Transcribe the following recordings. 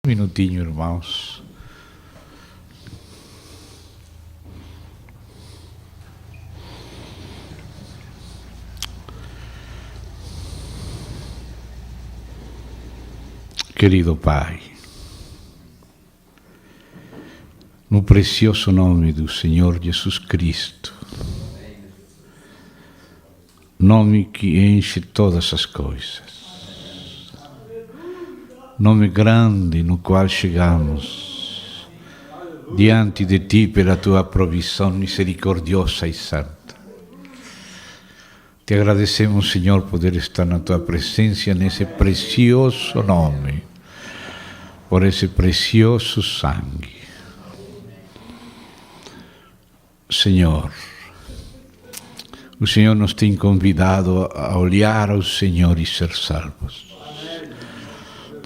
Um minutinho, irmãos. Querido Pai, no precioso nome do Senhor Jesus Cristo, nome que enche todas as coisas, nome grande no qual chegamos diante de Ti pela Tua provisão misericordiosa e santa. Te agradecemos, Senhor, poder estar na Tua presença nesse precioso nome, por esse precioso sangue. Senhor, o Senhor nos tem convidado a olhar ao Senhor e ser salvos.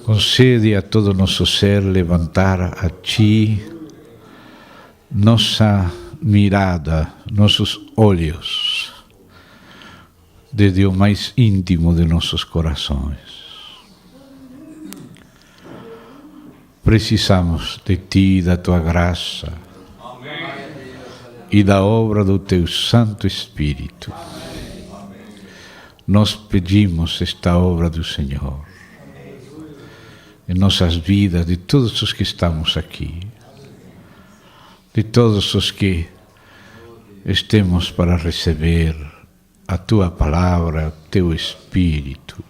Concede a todo nosso ser levantar a Ti nossa mirada, nossos olhos, desde o mais íntimo de nossos corações. Precisamos de Ti, da Tua graça e da obra do Teu Santo Espírito. Nós pedimos esta obra do Senhor em nossas vidas, de todos os que estamos aqui, de todos os que estemos para receber a Tua palavra, o Teu Espírito.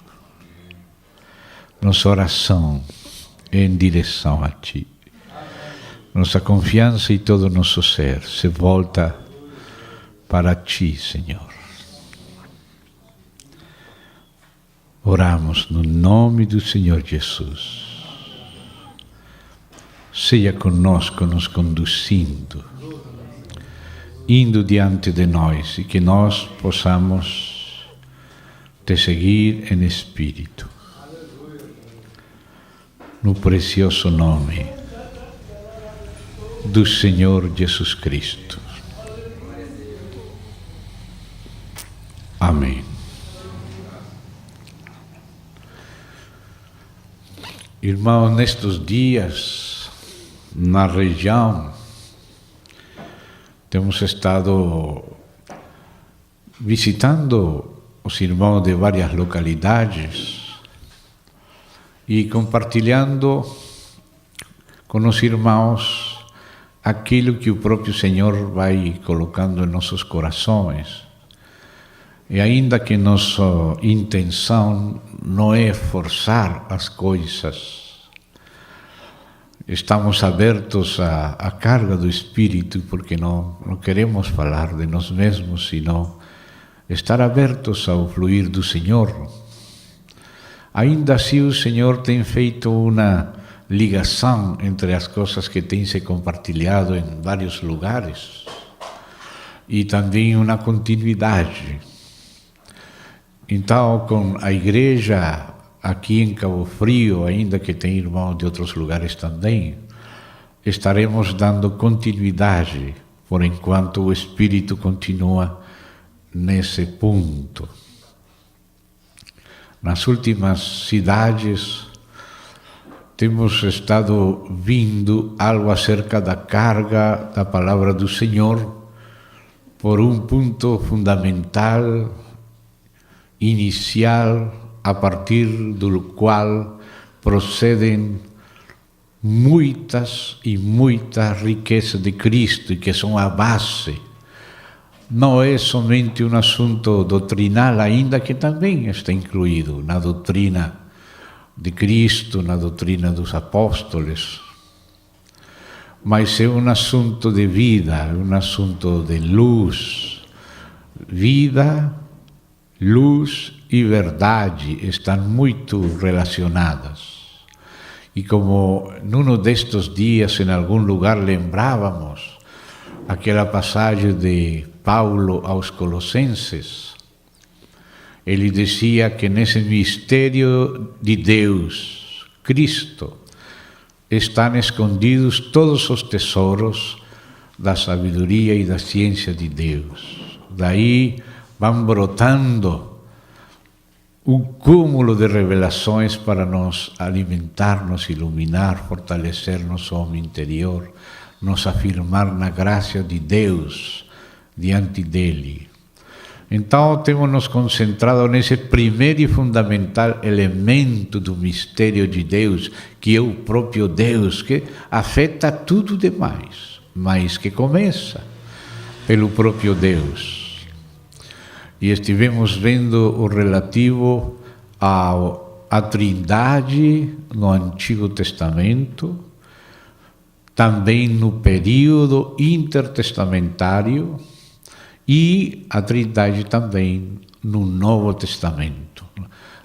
Nossa oração é em direção a Ti. Nossa confiança e todo o nosso ser se volta para Ti, Senhor. Oramos no nome do Senhor Jesus. Seja conosco, nos conduzindo, indo diante de nós, e que nós possamos Te seguir em espírito. No precioso nome do Senhor Jesus Cristo. Amém. Irmãos, nestes dias, na região, temos estado visitando os irmãos de várias localidades e compartilhando com os irmãos aquilo que o próprio Senhor vai colocando em nossos corações. E ainda que nossa intenção não é forçar as coisas, estamos abertos à carga do Espírito, porque não queremos falar de nós mesmos, sino estar abertos ao fluir do Senhor. Ainda assim, o Senhor tem feito uma ligação entre as coisas que têm se compartilhado em vários lugares e também uma continuidade. Então, com a igreja aqui em Cabo Frio, ainda que tem irmãos de outros lugares também, estaremos dando continuidade, por enquanto o Espírito continua nesse ponto. Nas últimas cidades, temos estado vindo algo acerca da carga da palavra do Senhor por um ponto fundamental, inicial, a partir do qual procedem muitas e muita riqueza de Cristo, que são a base. Não é somente um assunto doutrinal, ainda que também está incluído na doutrina de Cristo, na doutrina dos apóstolos, mas é um assunto de vida, um assunto de luz. Vida, luz e verdade estão muito relacionadas. E como num destes dias, em algum lugar, lembrávamos aquela passagem de Paulo aos Colossenses, ele dizia que nesse mistério de Deus, Cristo, estão escondidos todos os tesouros da sabedoria e da ciência de Deus. Daí vão brotando um cúmulo de revelações para nos alimentar, nos iluminar, fortalecer nosso homem interior, nos afirmar na graça de Deus diante dele. Então, temos nos concentrado nesse primeiro e fundamental elemento do mistério de Deus, que é o próprio Deus, que afeta tudo demais, mas que começa pelo próprio Deus. E estivemos vendo o relativo à Trindade no Antigo Testamento, também no período intertestamentário, e a Trindade também no Novo Testamento.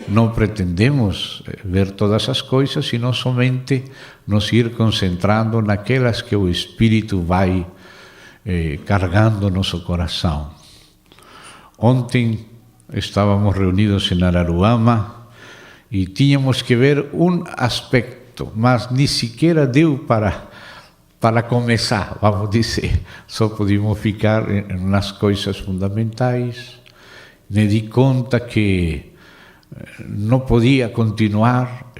Não pretendemos ver todas as coisas, senão somente nos ir concentrando naquelas que o Espírito vai carregando nosso coração. Ontem estávamos reunidos em Araruama e tínhamos que ver um aspecto, mas nem sequer deu para começar, vamos dizer. Só podíamos ficar nas coisas fundamentais. Me di conta que não podia continuar,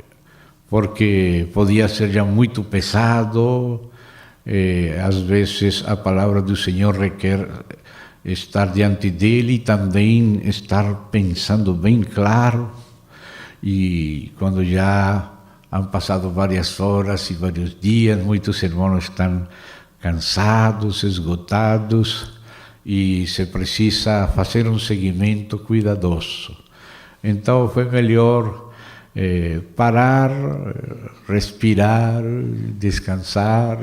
porque podia ser já muito pesado. Às vezes a palavra do Senhor requer estar diante dele e também estar pensando bem claro. E quando já han passado várias horas e vários dias, muitos irmãos estão cansados, esgotados, e se precisa fazer um seguimento cuidadoso. Então foi melhor parar, respirar, descansar,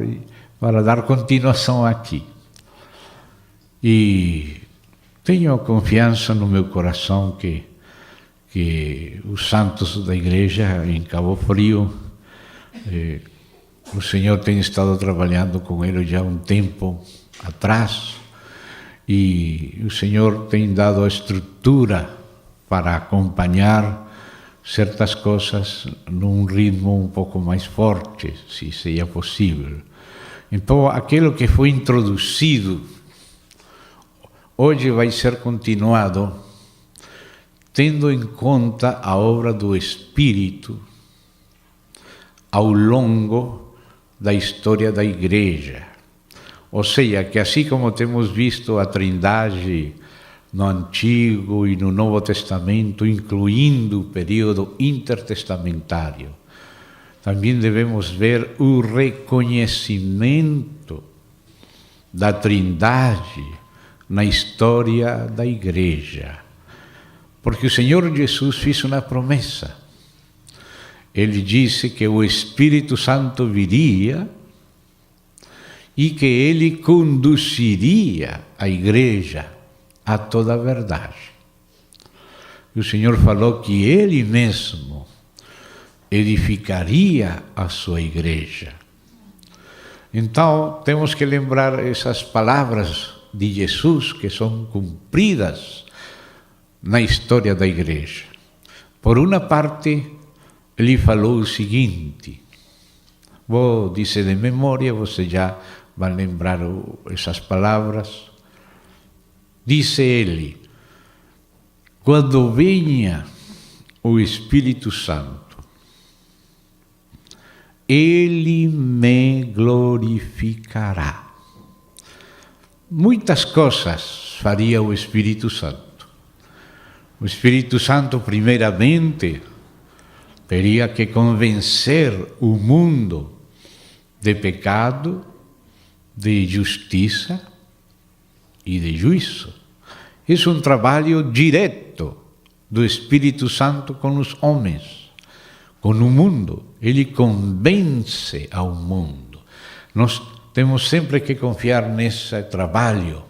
para dar continuação aqui. E tenho confiança no meu coração que os santos da igreja em Cabo Frio, o Senhor tem estado trabalhando com eles já há um tempo atrás, e o Senhor tem dado a estrutura para acompanhar certas coisas num ritmo um pouco mais forte, se seja possível. Então, aquilo que foi introduzido hoje vai ser continuado, tendo em conta a obra do Espírito ao longo da história da Igreja. Ou seja, que assim como temos visto a Trindade no Antigo e no Novo Testamento, incluindo o período intertestamentário, também devemos ver o reconhecimento da Trindade na história da Igreja. Porque o Senhor Jesus fez uma promessa. Ele disse que o Espírito Santo viria e que ele conduziria a igreja a toda a verdade. E o Senhor falou que ele mesmo edificaria a sua igreja. Então, temos que lembrar essas palavras de Jesus que são cumpridas na história da igreja. Por uma parte, ele falou o seguinte, vou dizer de memória, você já vai lembrar essas palavras. Disse ele, quando venha o Espírito Santo, ele me glorificará. Muitas coisas faria o Espírito Santo. O Espírito Santo, primeiramente, teria que convencer o mundo de pecado, de justiça e de juízo. Isso é um trabalho direto do Espírito Santo com os homens, com o mundo. Ele convence ao mundo. Nós temos sempre que confiar nesse trabalho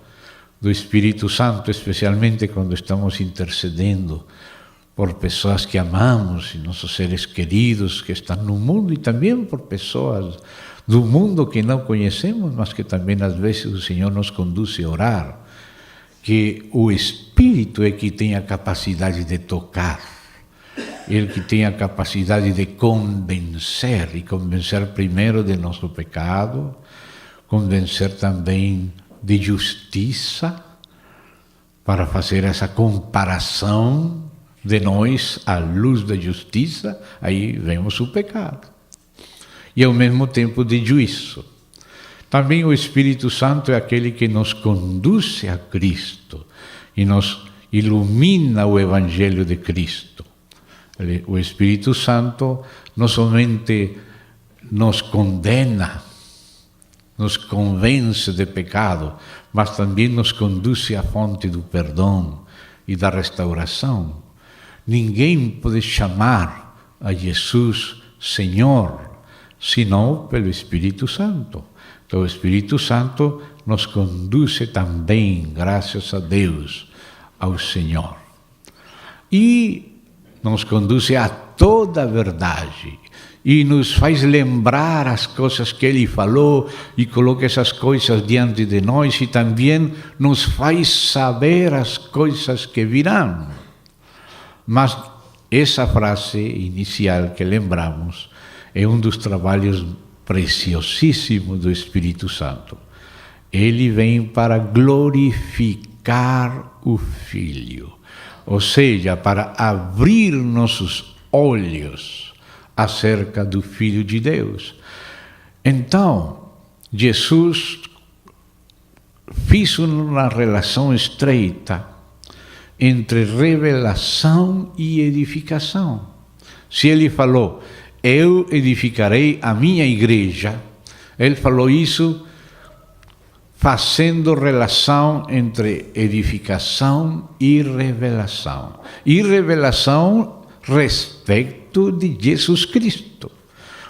do Espírito Santo, especialmente quando estamos intercedendo por pessoas que amamos, e nossos seres queridos que estão no mundo, e também por pessoas do mundo que não conhecemos, mas que também às vezes o Senhor nos conduz a orar, que o Espírito é que tem a capacidade de tocar, ele que tem a capacidade de convencer, e convencer primeiro de nosso pecado, convencer também de justiça, para fazer essa comparação de nós a luz da justiça, aí vemos o pecado. E ao mesmo tempo de juízo. Também o Espírito Santo é aquele que nos conduz a Cristo e nos ilumina o Evangelho de Cristo. O Espírito Santo não somente nos condena, nos convence de pecado, mas também nos conduz à fonte do perdão e da restauração. Ninguém pode chamar a Jesus Senhor, senão pelo Espírito Santo. Então o Espírito Santo nos conduz também, graças a Deus, ao Senhor. E nos conduz a toda a verdade. E nos faz lembrar as coisas que Ele falou e coloca essas coisas diante de nós e também nos faz saber as coisas que virão. Mas essa frase inicial que lembramos é um dos trabalhos preciosíssimos do Espírito Santo. Ele vem para glorificar o Filho, ou seja, para abrir nossos olhos acerca do Filho de Deus. Então, Jesus fez uma relação estreita entre revelação e edificação. Se ele falou, eu edificarei a minha igreja, ele falou isso fazendo relação entre edificação e revelação. E revelação respeito de Jesus Cristo.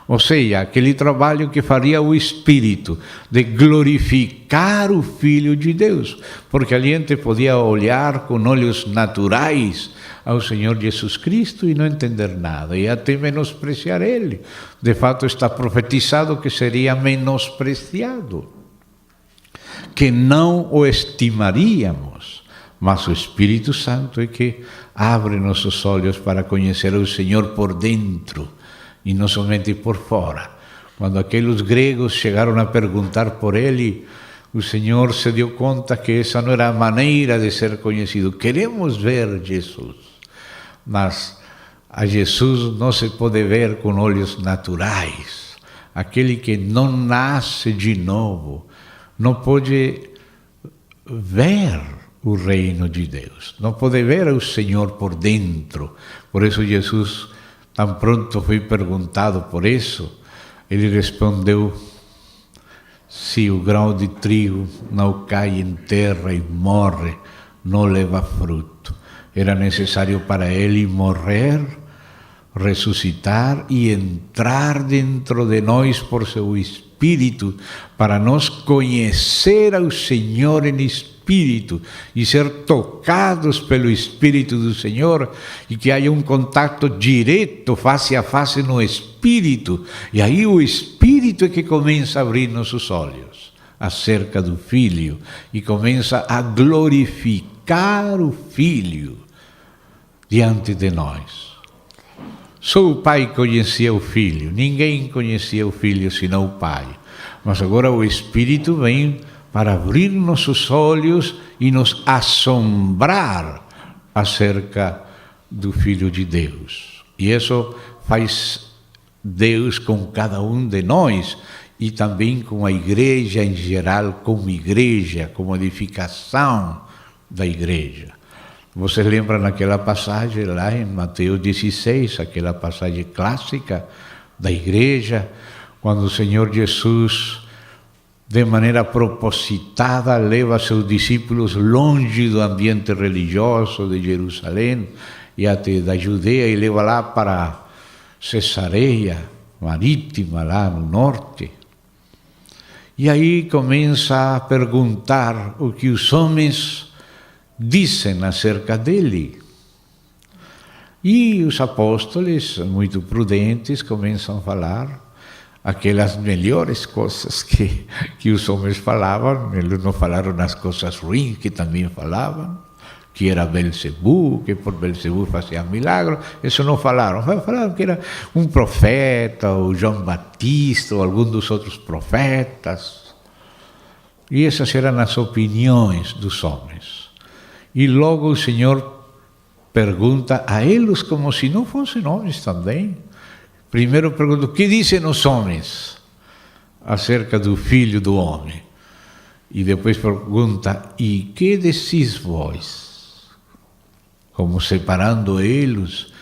Ou seja, aquele trabalho que faria o Espírito de glorificar o Filho de Deus. Porque a gente podia olhar com olhos naturais ao Senhor Jesus Cristo e não entender nada, e até menospreciar Ele. De fato, está profetizado que seria menospreciado, que não o estimaríamos. Mas o Espírito Santo é que abre nossos olhos para conhecer o Senhor por dentro e não somente por fora. Quando aqueles gregos chegaram a perguntar por ele, o Senhor se deu conta que essa não era a maneira de ser conhecido. Queremos ver Jesus, mas a Jesus não se pode ver com olhos naturais. Aquele que não nasce de novo não pode ver o reino de Deus, não pode ver o Senhor por dentro. Por isso Jesus, tão pronto foi perguntado por isso, ele respondeu, se o grão de trigo não cai em terra e morre, não leva fruto. Era necessário para ele morrer, ressuscitar e entrar dentro de nós por seu Espírito, para nós conhecer ao Senhor em Espírito e ser tocados pelo Espírito do Senhor, e que haja um contato direto, face a face no Espírito, e aí o Espírito é que começa a abrir nossos olhos acerca do Filho e começa a glorificar o Filho diante de nós. Só o Pai conhecia o Filho, ninguém conhecia o Filho senão o Pai. Mas agora o Espírito vem para abrir nossos olhos e nos assombrar acerca do Filho de Deus. E isso faz Deus com cada um de nós e também com a igreja em geral, como igreja, como edificação da igreja. Vocês lembram naquela passagem lá em Mateus 16, aquela passagem clássica da igreja, quando o Senhor Jesus, de maneira propositada, leva seus discípulos longe do ambiente religioso de Jerusalém e até da Judeia, e leva lá para Cesareia Marítima, lá no norte. E aí começa a perguntar o que os homens dizem acerca dele. E os apóstolos, muito prudentes, começam a falar aquelas melhores coisas que os homens falavam. Eles não falaram as coisas ruins que também falavam, que era Belzebu, que por Belzebu fazia milagros. Isso não falaram. Falaram que era um profeta, ou João Batista, ou algum dos outros profetas. E essas eram as opiniões dos homens. E logo o Senhor pergunta a eles como se não fossem homens também. Primeiro pergunta: o que dizem os homens acerca do Filho do Homem? E depois pergunta: e que decís vós? Como separando eles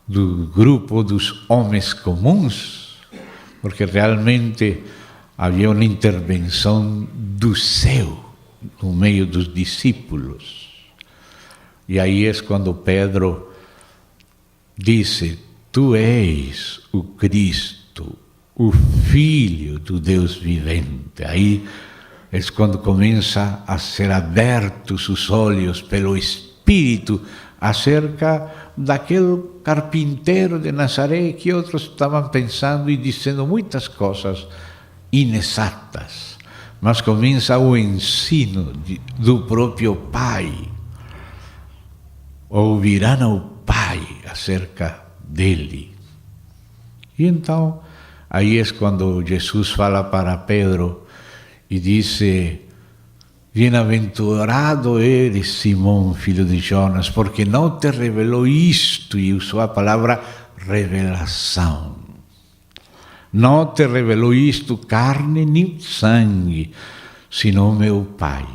do grupo dos homens comuns, porque realmente havia uma intervenção do céu no meio dos discípulos. E aí é quando Pedro disse: tu és o Cristo, o Filho do Deus vivente. Aí é quando começa a ser abertos os olhos pelo Espírito acerca daquele carpinteiro de Nazaré que outros estavam pensando e dizendo muitas coisas inexatas. Mas começa o ensino do próprio Pai. Ouvirão ao Pai acerca dele. E então, aí é quando Jesus fala para Pedro e disse: bem-aventurado eres, Simão, filho de Jonas, porque não te revelou isto, e usou a palavra revelação. Não te revelou isto carne nem sangue, senão meu Pai.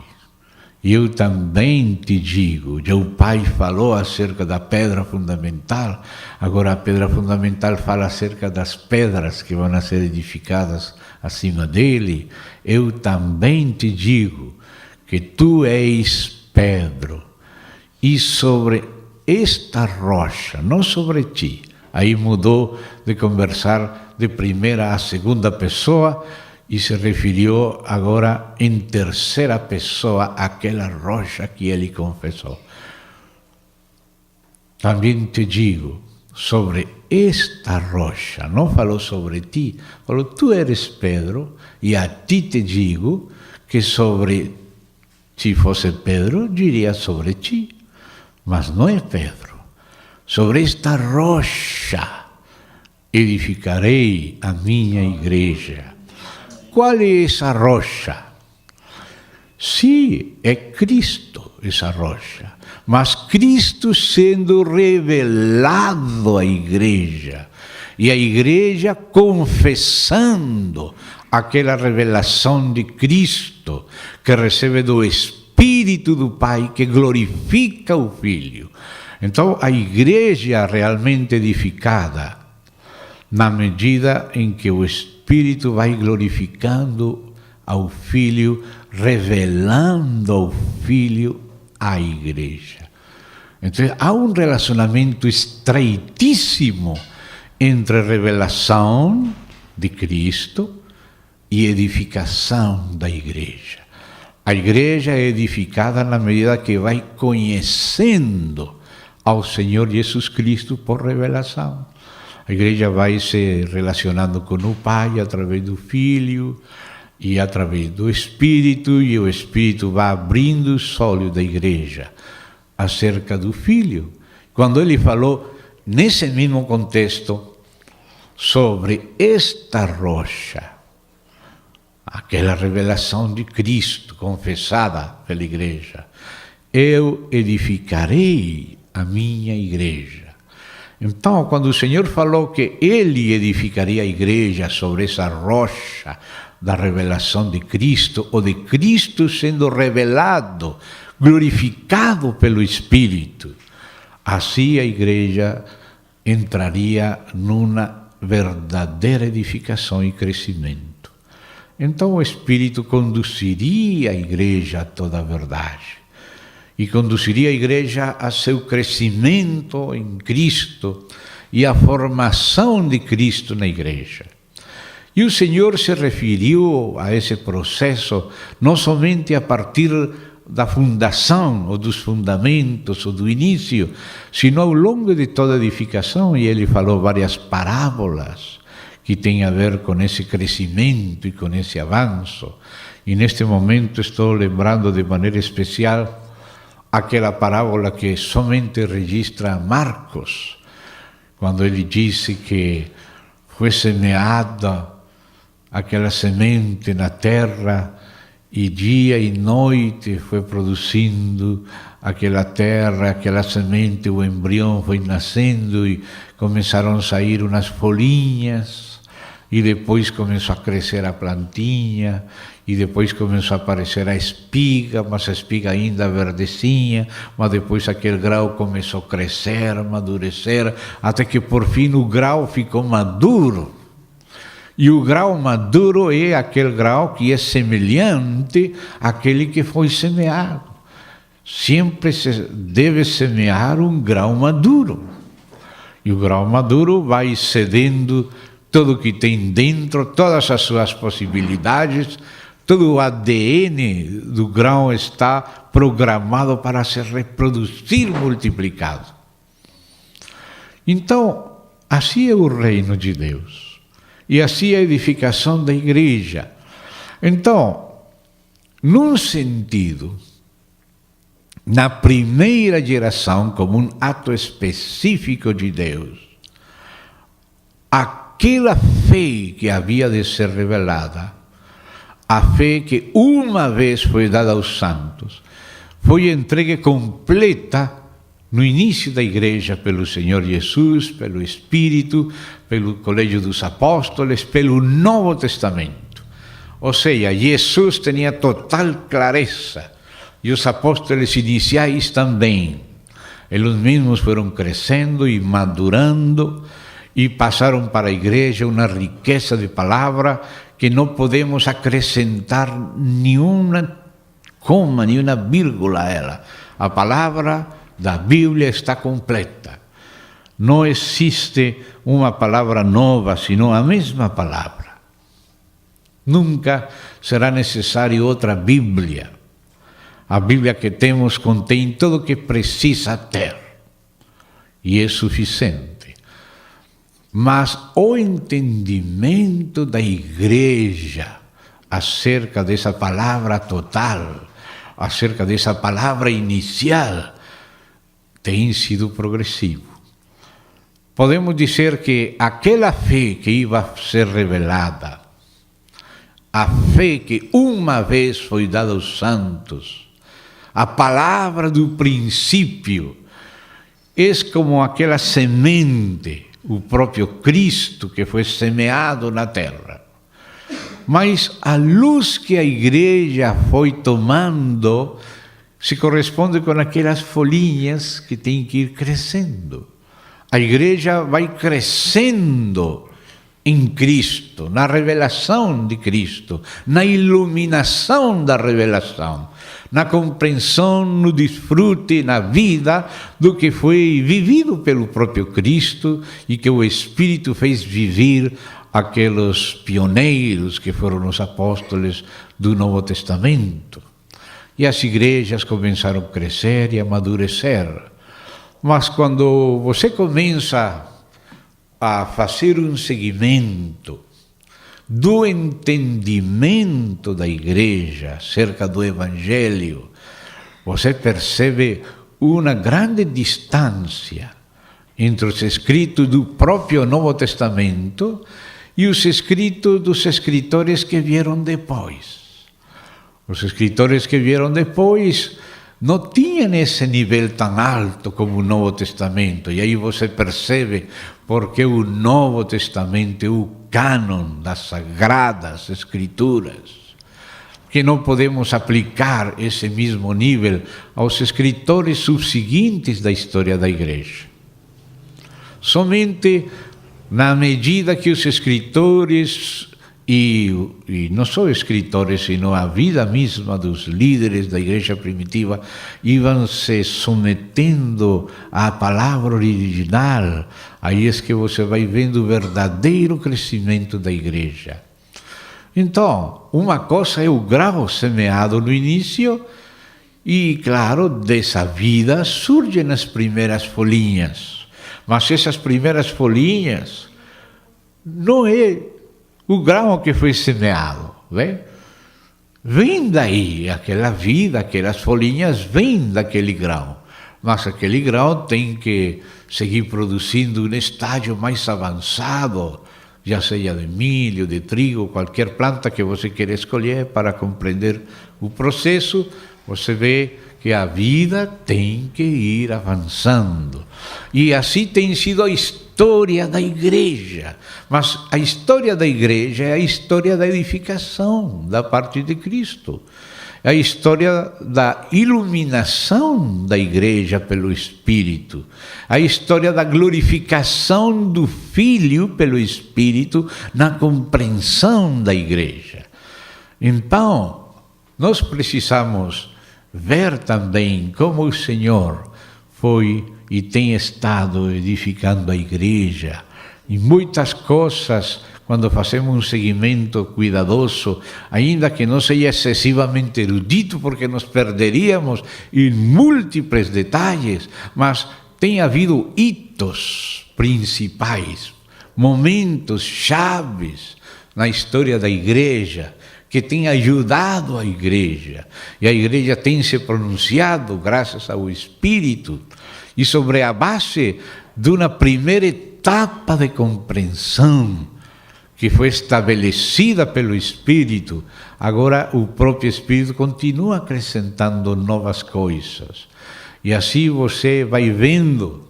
E eu também te digo, já o Pai falou acerca da pedra fundamental, agora a pedra fundamental fala acerca das pedras que vão ser edificadas acima dele. Eu também te digo que tu és Pedro, e sobre esta rocha, não sobre ti. Aí mudou de conversar de primeira a segunda pessoa e se referiu agora em terceira pessoa àquela rocha que ele confessou. Também te digo, sobre esta rocha, não falou sobre ti, falou: tu eres Pedro, e a ti te digo que sobre, se fosse Pedro, diria sobre ti, mas não é Pedro. Sobre esta rocha edificarei a minha igreja. Qual é essa rocha? Sim, é Cristo essa rocha, mas Cristo sendo revelado à igreja, e a igreja confessando aquela revelação de Cristo que recebe do Espírito do Pai, que glorifica o Filho. Então a igreja realmente edificada na medida em que o Espírito vai glorificando ao Filho, revelando ao Filho à igreja. Então há um relacionamento estreitíssimo entre revelação de Cristo e edificação da igreja. A igreja é edificada na medida que vai conhecendo ao Senhor Jesus Cristo por revelação. A igreja vai se relacionando com o Pai através do Filho e através do Espírito, e o Espírito vai abrindo os olhos da igreja acerca do Filho. Quando ele falou, nesse mesmo contexto, sobre esta rocha, aquela revelação de Cristo confessada pela igreja, eu edificarei a minha igreja. Então, quando o Senhor falou que Ele edificaria a igreja sobre essa rocha da revelação de Cristo, ou de Cristo sendo revelado, glorificado pelo Espírito, assim a igreja entraria numa verdadeira edificação e crescimento. Então o Espírito conduziria a igreja a toda a verdade. E conduziria a igreja a seu crescimento em Cristo e a formação de Cristo na igreja. E o Senhor se referiu a esse processo não somente a partir da fundação, ou dos fundamentos, ou do início, sino ao longo de toda a edificação, e ele falou várias parábolas que têm a ver com esse crescimento e com esse avanço. E neste momento estou lembrando de maneira especial aquela parábola que somente registra Marcos, quando ele disse que foi semeada aquela semente na terra e dia e noite foi produzindo aquela terra, aquela semente, o embrião foi nascendo e começaram a sair umas folhinhas, e depois começou a crescer a plantinha, e depois começou a aparecer a espiga, mas a espiga ainda verdecinha, mas depois aquele grão começou a crescer, amadurecer, até que por fim o grão ficou maduro. E o grão maduro é aquele grão que é semelhante àquele que foi semeado. Sempre se deve semear um grão maduro. E o grão maduro vai cedendo tudo o que tem dentro, todas as suas possibilidades, todo o ADN do grão está programado para se reproduzir multiplicado. Então, assim é o reino de Deus. E assim a edificação da igreja. Então, num sentido, na primeira geração, como um ato específico de Deus, aquela fé que havia de ser revelada, a fé que uma vez foi dada aos santos, foi entregue completa no início da igreja pelo Senhor Jesus, pelo Espírito, pelo Colégio dos Apóstolos, pelo Novo Testamento. Ou seja, Jesus tinha total clareza, e os apóstolos iniciais também. Eles mesmos foram crescendo e madurando, e passaram para a igreja uma riqueza de palavra que não podemos acrescentar nenhuma coma, nenhuma vírgula a ela. A palavra da Bíblia está completa. Não existe uma palavra nova, senão a mesma palavra. Nunca será necessário outra Bíblia. A Bíblia que temos contém tudo o que precisa ter. E é suficiente. Mas o entendimento da igreja acerca dessa palavra total, acerca dessa palavra inicial, tem sido progressivo. Podemos dizer que aquela fé que ia ser revelada, a fé que uma vez foi dada aos santos, a palavra do princípio, é como aquela semente, o próprio Cristo que foi semeado na terra. Mas a luz que a igreja foi tomando se corresponde com aquelas folhinhas que têm que ir crescendo. A igreja vai crescendo em Cristo, na revelação de Cristo, na iluminação da revelação, na compreensão, no desfrute, na vida do que foi vivido pelo próprio Cristo e que o Espírito fez viver aqueles pioneiros que foram os apóstolos do Novo Testamento. E as igrejas começaram a crescer e a amadurecer. Mas quando você começa a fazer um seguimento do entendimento da igreja acerca do Evangelho, você percebe uma grande distância entre os escritos do próprio Novo Testamento e os escritos dos escritores que vieram depois. Os escritores que vieram depois não tinham esse nível tão alto como o Novo Testamento. E aí você percebe porque o Novo Testamento é o cânon das Sagradas Escrituras, que não podemos aplicar esse mesmo nível aos escritores subseguintes da história da igreja. Somente na medida que os escritores, e não só escritores, sino a vida mesma dos líderes da igreja primitiva, iam se submetendo à palavra original, aí é que você vai vendo o verdadeiro crescimento da igreja. Então, uma coisa é o grão semeado no início, e claro, dessa vida surgem as primeiras folhinhas. Mas essas primeiras folhinhas não é o grão que foi semeado, né? Vem daí, aquela vida, aquelas folhinhas vêm daquele grão. Mas aquele grão tem que seguir produzindo um estágio mais avançado, já seja de milho, de trigo, qualquer planta que você queira escolher para compreender o processo, você vê que a vida tem que ir avançando. E assim tem sido a história da igreja. Mas a história da igreja é a história da edificação da parte de Cristo. É a história da iluminação da igreja pelo Espírito. A história da glorificação do Filho pelo Espírito na compreensão da igreja. Então, nós precisamos ver também como o Senhor foi e tem estado edificando a igreja. E muitas coisas, quando fazemos um seguimento cuidadoso, ainda que não seja excessivamente erudito, porque nos perderíamos em múltiplos detalhes, mas tem havido hitos principais, momentos chaves na história da igreja, que tem ajudado a igreja. E a igreja tem se pronunciado graças ao Espírito. E sobre a base de uma primeira etapa de compreensão que foi estabelecida pelo Espírito, agora o próprio Espírito continua acrescentando novas coisas. E assim você vai vendo,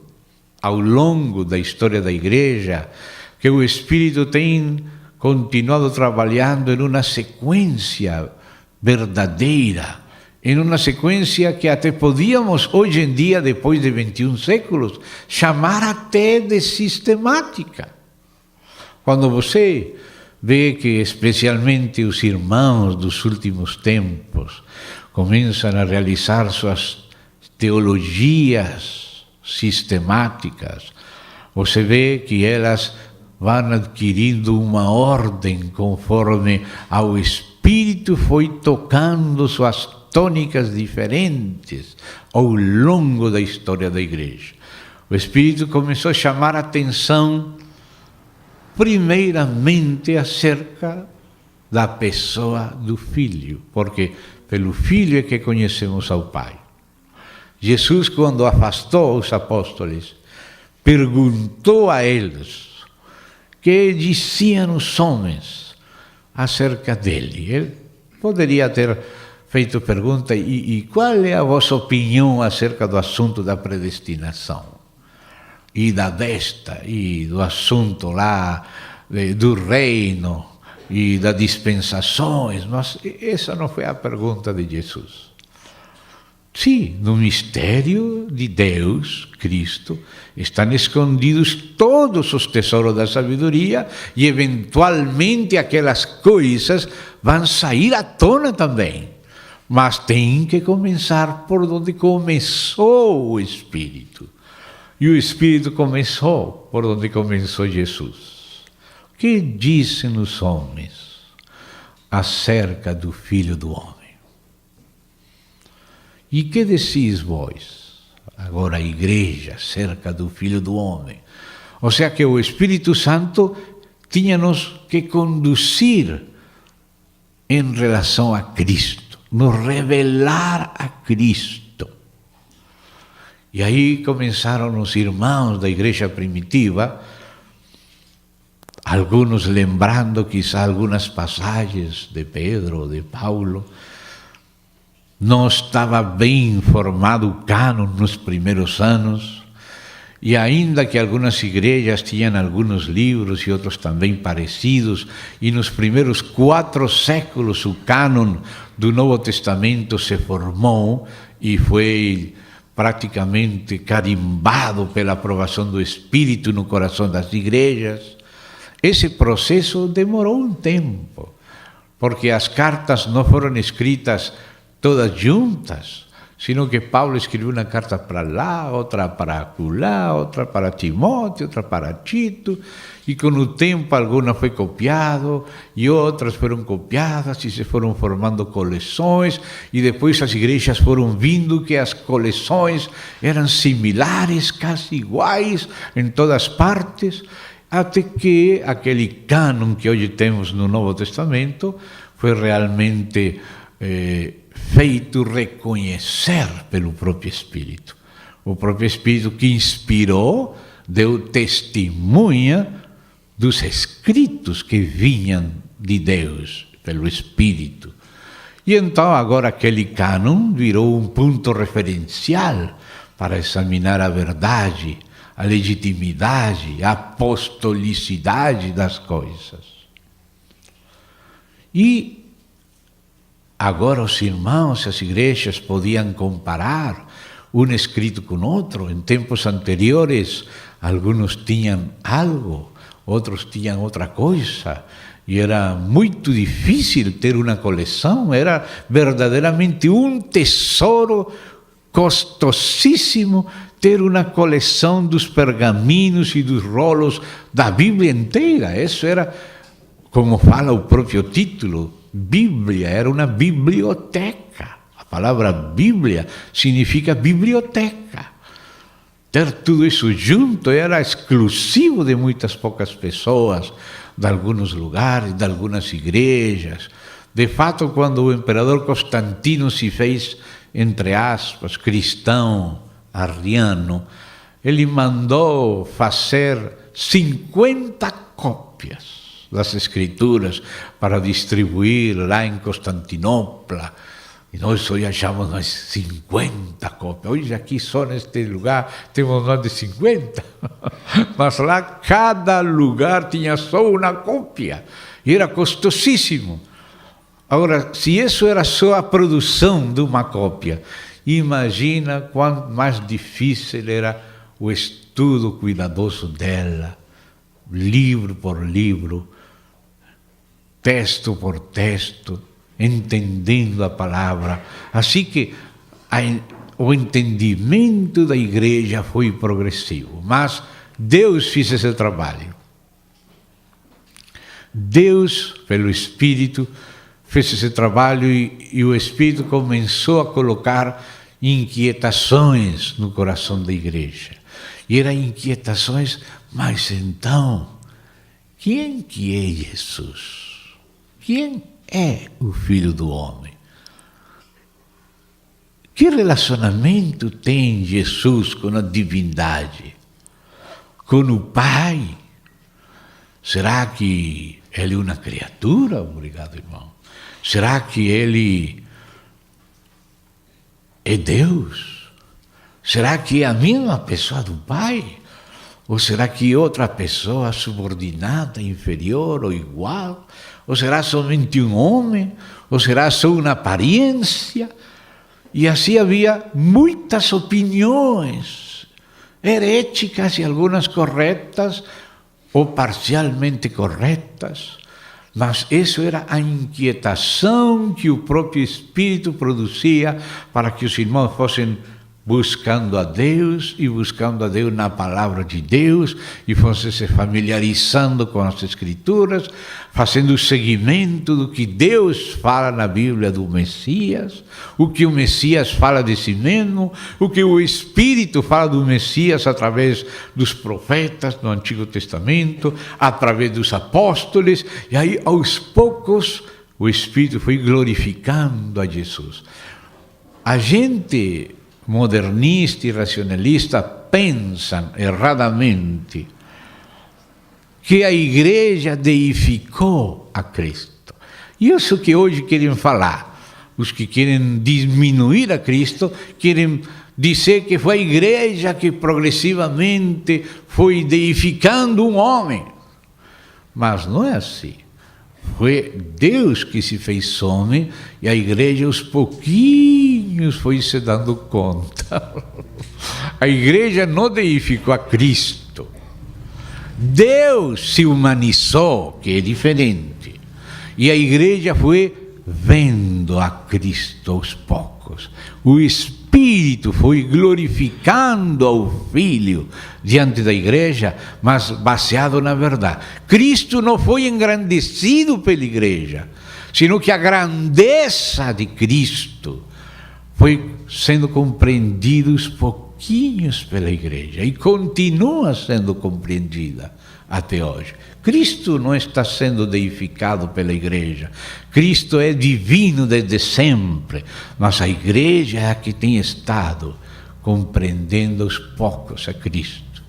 ao longo da história da igreja, que o Espírito tem continuado trabalhando em uma sequência verdadeira, em uma sequência que até podíamos, hoje em dia, depois de 21 séculos, chamar até de sistemática. Quando você vê que, especialmente, os irmãos dos últimos tempos começam a realizar suas teologias sistemáticas, você vê que elas vão adquirindo uma ordem conforme ao Espírito foi tocando suas tônicas diferentes ao longo da história da igreja. O Espírito começou a chamar a atenção primeiramente acerca da pessoa do Filho, porque pelo Filho é que conhecemos ao Pai. Jesus, quando afastou os apóstolos, perguntou a eles que diziam os homens acerca dele. Ele poderia ter feito pergunta, e qual é a vossa opinião acerca do assunto da predestinação? E da besta, e do assunto lá do reino, e das dispensações, mas essa não foi a pergunta de Jesus. Sim, no mistério de Deus, Cristo, estão escondidos todos os tesouros da sabedoria e, eventualmente, aquelas coisas vão sair à tona também. Mas tem que começar por onde começou o Espírito. E o Espírito começou por onde começou Jesus. O que dizem os homens acerca do Filho do Homem? E que decís vós, agora a igreja, acerca do Filho do Homem? Ou seja, que o Espírito Santo tinha-nos que conduzir em relação a Cristo, nos revelar a Cristo. E aí começaram os irmãos da igreja primitiva, alguns lembrando quizá algumas passagens de Pedro, de Paulo. Não estava bem formado o cânon nos primeiros anos, e ainda que algumas igrejas tinham alguns livros e outros também parecidos, e nos primeiros 4 séculos o cânon do Novo Testamento se formou e foi praticamente carimbado pela aprovação do Espírito no coração das igrejas, esse processo demorou um tempo, porque as cartas não foram escritas todas juntas, sino que Paulo escreveu uma carta para lá, outra para acolá, outra para Timóteo, outra para Tito, e com o tempo alguma foi copiado, e outras foram copiadas, e se foram formando coleções, e depois as igrejas foram vindo que as coleções eram similares, quase iguais, em todas partes, até que aquele cânon que hoje temos no Novo Testamento foi realmente feito reconhecer pelo próprio Espírito. O próprio Espírito que inspirou, deu testemunha dos escritos frutos que vinham de Deus, pelo Espírito. E então agora aquele cânon virou um ponto referencial para examinar a verdade, a legitimidade, a apostolicidade das coisas. E agora os irmãos e as igrejas podiam comparar um escrito com outro. Em tempos anteriores, alguns tinham algo, outros tinham outra coisa. E era muito difícil ter uma coleção, era verdadeiramente um tesouro costosíssimo ter uma coleção dos pergaminhos e dos rolos da Bíblia inteira. Isso era, como fala o próprio título, Bíblia, era uma biblioteca. A palavra Bíblia significa biblioteca. Ter tudo isso junto era exclusivo de muitas poucas pessoas, de alguns lugares, de algumas igrejas. De fato, quando o imperador Constantino se fez, entre aspas, cristão, arriano, ele mandou fazer 50 cópias das Escrituras para distribuir lá em Constantinopla. E nós hoje achamos umas 50 cópias. Hoje aqui só neste lugar temos mais de 50. Mas lá cada lugar tinha só uma cópia. E era costosíssimo. Agora, se isso era só a produção de uma cópia, imagina quanto mais difícil era o estudo cuidadoso dela, livro por livro, texto por texto, entendendo a palavra. Assim que o entendimento da igreja foi progressivo, mas Deus fez esse trabalho. Deus, pelo Espírito, fez esse trabalho e o Espírito começou a colocar inquietações no coração da igreja. E eram inquietações, mas então, quem que é Jesus? Quem é o Filho do Homem? Que relacionamento tem Jesus com a divindade? Com o Pai? Será que ele é uma criatura? Obrigado, irmão. Será que ele é Deus? Será que é a mesma pessoa do Pai? Ou será que é outra pessoa subordinada, inferior ou igual? Ou será somente um homem? Ou será só uma aparência? E assim havia muitas opiniões heréticas e algumas corretas ou parcialmente corretas. Mas isso era a inquietação que o próprio Espírito produzia para que os irmãos fossem buscando a Deus e buscando a Deus na palavra de Deus e fossem se familiarizando com as Escrituras, fazendo o seguimento do que Deus fala na Bíblia do Messias, o que o Messias fala de si mesmo, o que o Espírito fala do Messias através dos profetas do Antigo Testamento, através dos apóstolos, e aí aos poucos o Espírito foi glorificando a Jesus. A gente modernista e racionalista pensam erradamente que a igreja deificou a Cristo. Isso que hoje querem falar. Os que querem diminuir a Cristo querem dizer que foi a igreja que progressivamente foi deificando um homem. Mas não é assim. Foi Deus que se fez homem e a igreja aos pouquinhos foi se dando conta. A igreja não deificou a Cristo. Deus se humanizou, que é diferente. E a igreja foi vendo a Cristo aos poucos. O Espírito foi glorificando ao Filho diante da igreja, mas baseado na verdade. Cristo não foi engrandecido pela igreja, sino que a grandeza de Cristo foi sendo compreendida aos pouquinhos pela igreja e continua sendo compreendida até hoje. Cristo não está sendo deificado pela igreja. Cristo é divino desde sempre, mas a igreja é a que tem estado compreendendo aos poucos a Cristo.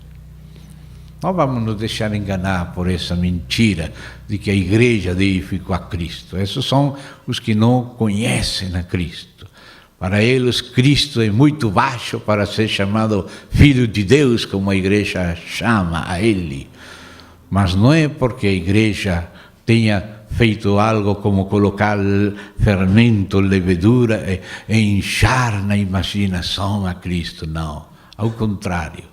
Não vamos nos deixar enganar por essa mentira de que a igreja deificou a Cristo. Esses são os que não conhecem a Cristo. Para eles, Cristo é muito baixo para ser chamado Filho de Deus, como a igreja chama a Ele. Mas não é porque a igreja tenha feito algo como colocar fermento, levedura e inchar na imaginação a Cristo, não. Ao contrário,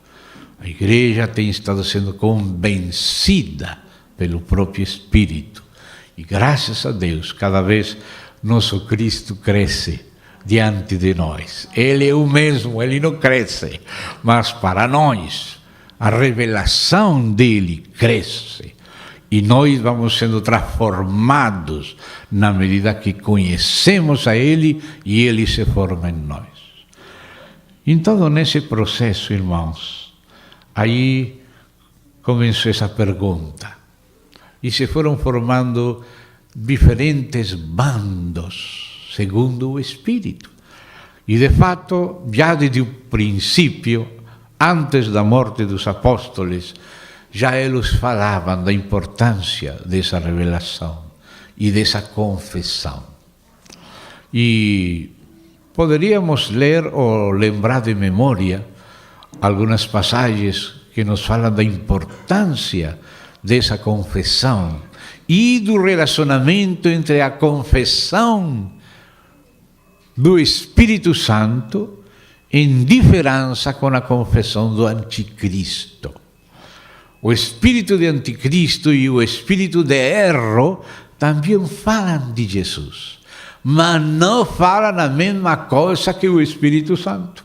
a igreja tem estado sendo convencida pelo próprio Espírito. E graças a Deus, cada vez nosso Cristo cresce diante de nós. Ele é o mesmo, ele não cresce, mas para nós a revelação dele cresce. E nós vamos sendo transformados na medida que conhecemos a ele e ele se forma em nós. Então, nesse processo, irmãos, aí começou essa pergunta. E se foram formando diferentes bandos, segundo o Espírito. E, de fato, já desde o princípio, antes da morte dos apóstolos, já eles falavam da importância dessa revelação e dessa confissão. E poderíamos ler ou lembrar de memória algumas passagens que nos falam da importância dessa confissão e do relacionamento entre a confissão do Espírito Santo em diferença com a confissão do Anticristo. O espírito de Anticristo e o espírito de erro também falam de Jesus, mas não falam a mesma coisa que o Espírito Santo.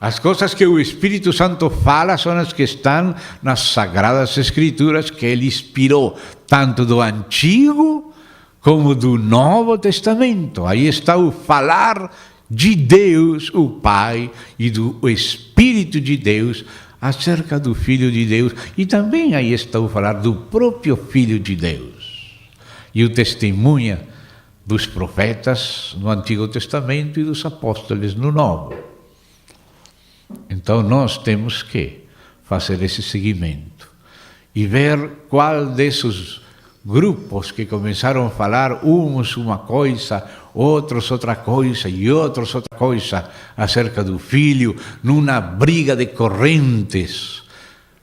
As coisas que o Espírito Santo fala são as que estão nas Sagradas Escrituras que ele inspirou, tanto do Antigo como do Novo Testamento. Aí está o falar de Deus, o Pai, e do Espírito de Deus, acerca do Filho de Deus, e também aí está o falar do próprio Filho de Deus, e o testemunha dos profetas no Antigo Testamento e dos apóstolos no Novo. Então nós temos que fazer esse seguimento e ver qual desses grupos que começaram a falar, uns uma coisa, outros outra coisa e outros outra coisa acerca do Filho, numa briga de correntes,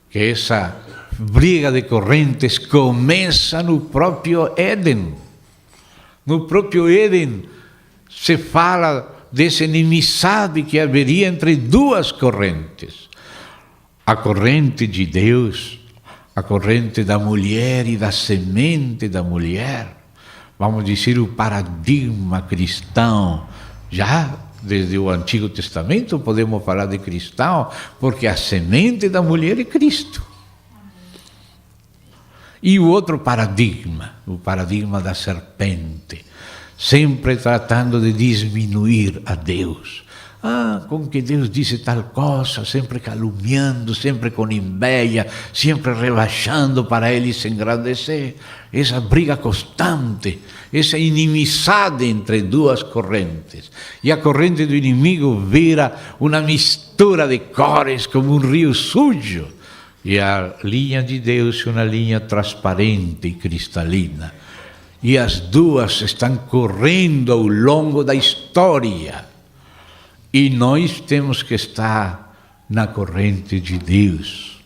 que essa briga de correntes começa no próprio Éden. No próprio Éden se fala dessa inimizade que haveria entre duas correntes. A corrente de Deus, a corrente da mulher e da semente da mulher, vamos dizer, o paradigma cristão. Já desde o Antigo Testamento podemos falar de cristão, porque a semente da mulher é Cristo. E o outro paradigma, o paradigma da serpente, sempre tratando de diminuir a Deus. Com que Deus disse tal coisa, sempre caluniando, sempre com inveja, sempre rebaixando para ele se engrandecer. Essa briga constante, essa inimizade entre duas correntes. E a corrente do inimigo vira uma mistura de cores como um rio sujo. E a linha de Deus é uma linha transparente e cristalina. E as duas estão correndo ao longo da história. E nós temos que estar na corrente de Deus,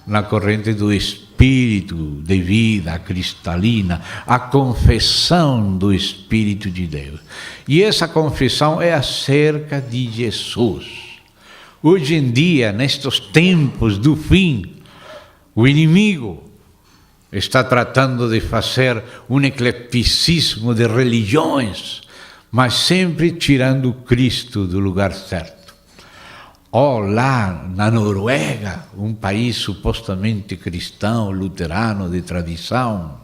na corrente do Espírito de vida cristalina, a confissão do Espírito de Deus. E essa confissão é acerca de Jesus. Hoje em dia, nestes tempos do fim, o inimigo está tratando de fazer um ecleticismo de religiões, mas sempre tirando Cristo do lugar certo. Lá na Noruega, um país supostamente cristão, luterano de tradição,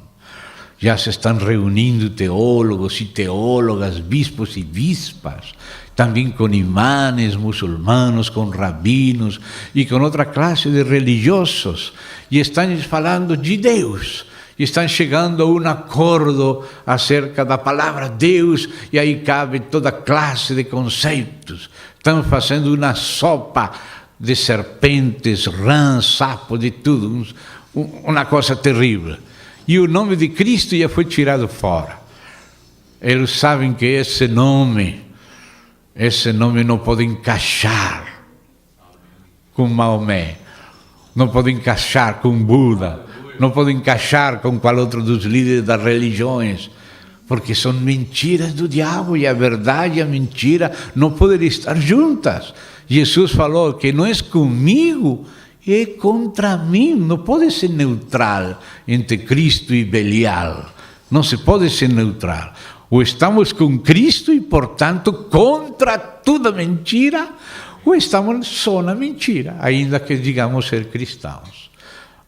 já se estão reunindo teólogos e teólogas, bispos e bispas, também com imãs muçulmanos, com rabinos e com outra classe de religiosos, e estão falando de Deus. Estão chegando a um acordo acerca da palavra Deus, e aí cabe toda classe de conceitos. Estão fazendo uma sopa de serpentes, rãs, sapos, de tudo, uma coisa terrível. E o nome de Cristo já foi tirado fora. Eles sabem que esse nome não pode encaixar com Maomé, não pode encaixar com Buda, não pode encaixar com qual outro dos líderes das religiões, porque são mentiras do diabo, e a verdade e a mentira não podem estar juntas. Jesus falou que não é comigo, é contra mim. Não pode ser neutral entre Cristo e Belial. Não se pode ser neutral. Ou estamos com Cristo e, portanto, contra toda mentira, ou estamos só na mentira, ainda que digamos ser cristãos.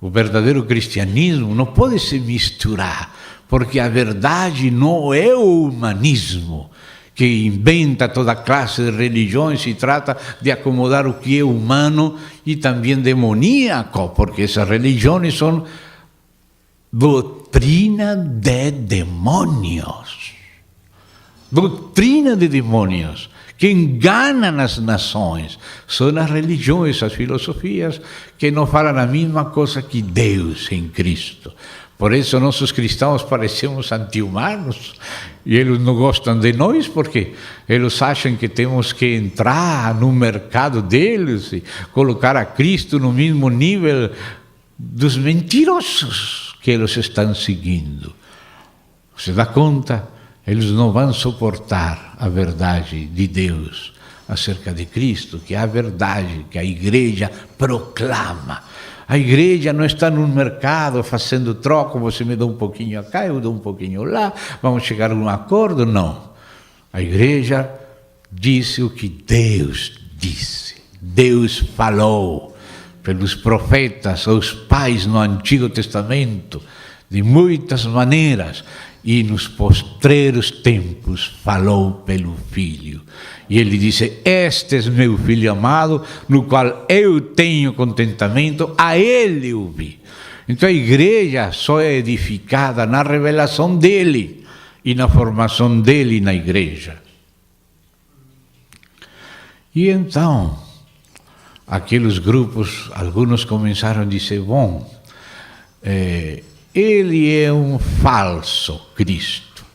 O verdadeiro cristianismo não pode se misturar, porque a verdade não é o humanismo, que inventa toda classe de religiões e trata de acomodar o que é humano e também demoníaco, porque essas religiões são doutrina de demônios. Doutrina de demônios que enganam as nações. São as religiões, as filosofias que não falam a mesma coisa que Deus em Cristo. Por isso nossos cristãos parecemos anti-humanos e eles não gostam de nós porque eles acham que temos que entrar no mercado deles e colocar a Cristo no mesmo nível dos mentirosos que eles estão seguindo. Você dá conta? Eles não vão suportar a verdade de Deus acerca de Cristo, que é a verdade que a igreja proclama. A igreja não está no mercado fazendo troca, você me dá um pouquinho cá, eu dou um pouquinho lá, vamos chegar a um acordo, não. A igreja disse o que Deus disse. Deus falou pelos profetas, os pais no Antigo Testamento, de muitas maneiras, e nos postreiros tempos falou pelo Filho. E ele disse: este é meu Filho amado, no qual eu tenho contentamento, a ele ouvi. Então a igreja só é edificada na revelação dele e na formação dele na igreja. E então, aqueles grupos, alguns começaram a dizer: bom, ele é um falso Cristo,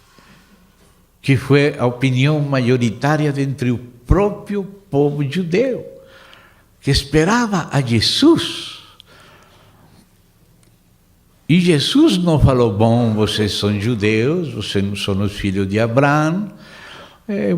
que foi a opinião majoritária dentre o próprio povo judeu, que esperava a Jesus. E Jesus não falou: bom, vocês são judeus, vocês não são os filhos de Abraão,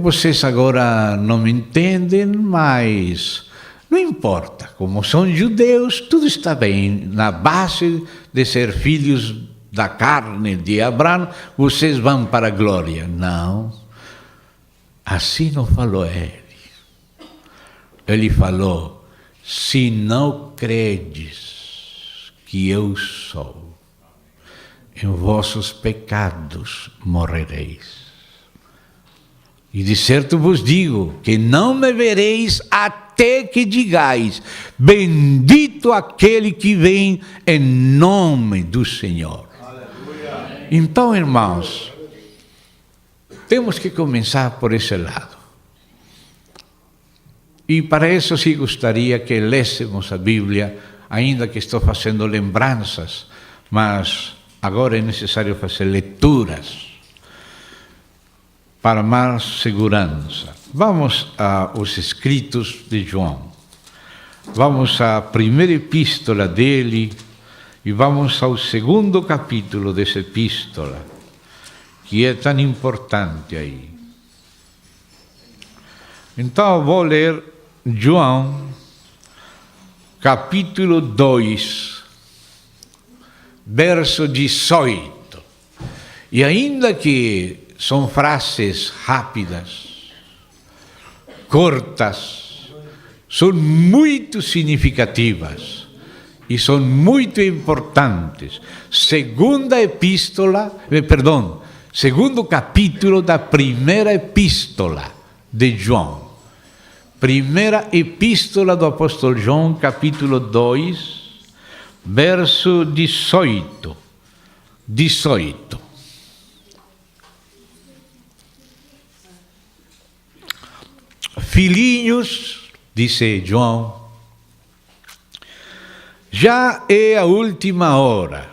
vocês agora não me entendem, mas não importa, como são judeus, tudo está bem. Na base de ser filhos da carne de Abraão, vocês vão para a glória. Não, assim não falou ele. Ele falou: se não credes que eu sou, em vossos pecados morrereis. E de certo vos digo que não me vereis até que digais: bendito aquele que vem em nome do Senhor. Aleluia. Então, irmãos, temos que começar por esse lado. E para isso sim gostaria que lêssemos a Bíblia, ainda que estou fazendo lembranças, mas agora é necessário fazer leituras para mais segurança. Vamos aos escritos de João. Vamos à primeira epístola dele e vamos ao segundo capítulo dessa epístola, que é tão importante aí. Então eu vou ler João, capítulo 2, verso 18. E ainda que são frases rápidas, curtas, são muito significativas e são muito importantes. Segundo capítulo da primeira epístola de João. Primeira epístola do apóstolo João, capítulo 2, verso 18. 18. Filhinhos, disse João, já é a última hora.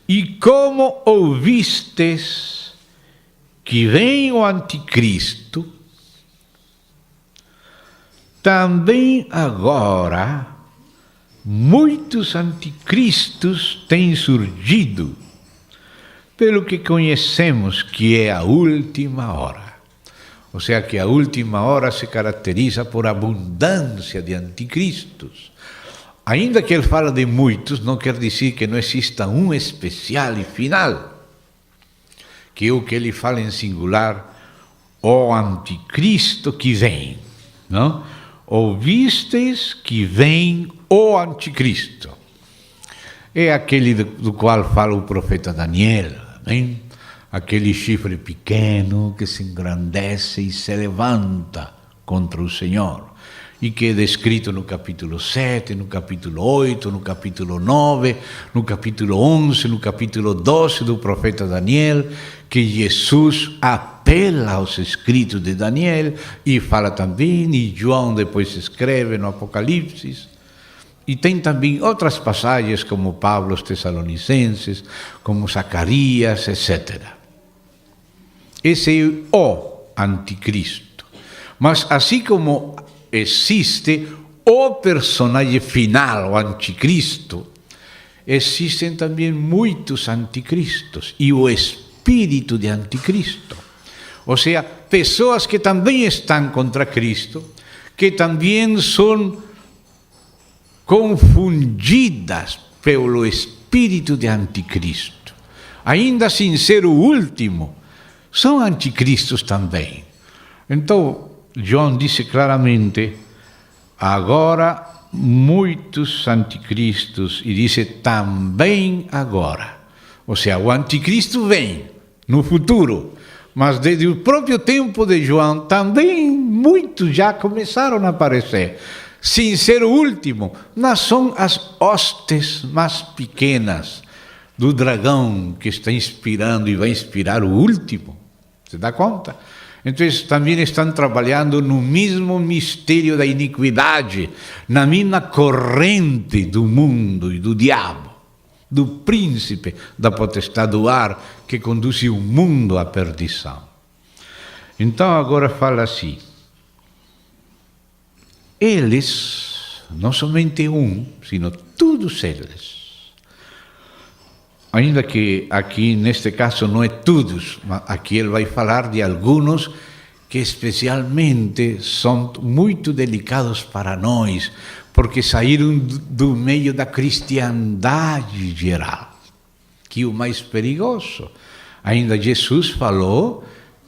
E como ouvistes que vem o anticristo, também agora muitos anticristos têm surgido, pelo que conhecemos que é a última hora. Ou seja, que a última hora se caracteriza por abundância de anticristos. Ainda que ele fala de muitos, não quer dizer que não exista um especial e final, que é o que ele fala em singular, o anticristo que vem. Não? Ouvistes que vem o anticristo. É aquele do qual fala o profeta Daniel, hein? Aquele chifre pequeno que se engrandece e se levanta contra o Senhor, e que é descrito no capítulo 7, no capítulo 8, no capítulo 9, no capítulo 11, no capítulo 12 do profeta Daniel, que Jesus apela aos escritos de Daniel e fala também, e João depois escreve no Apocalipse. E tem também outras passagens, como Paulo aos Tessalonicenses, como Zacarias, etc. Esse é o anticristo. Mas assim como existe o personagem final, o anticristo, existem também muitos anticristos e o espírito de anticristo. Ou seja, pessoas que também estão contra Cristo, que também são confundidas pelo espírito de anticristo. Ainda sem ser o último, são anticristos também. Então, João disse claramente, agora muitos anticristos, e disse também agora. Ou seja, o anticristo vem no futuro, mas desde o próprio tempo de João também muitos já começaram a aparecer. Sem ser o último, mas são as hostes mais pequenas do dragão que está inspirando e vai inspirar o último. Você dá conta? Então, também estão trabalhando no mesmo mistério da iniquidade, na mesma corrente do mundo e do diabo, do príncipe da potestade do ar, que conduz o mundo à perdição. Então, agora fala assim, eles, não somente um, sino todos eles, ainda que aqui neste caso não é todos, mas aqui ele vai falar de alguns que especialmente são muito delicados para nós, porque saíram do meio da cristandade geral, que é o mais perigoso. Ainda Jesus falou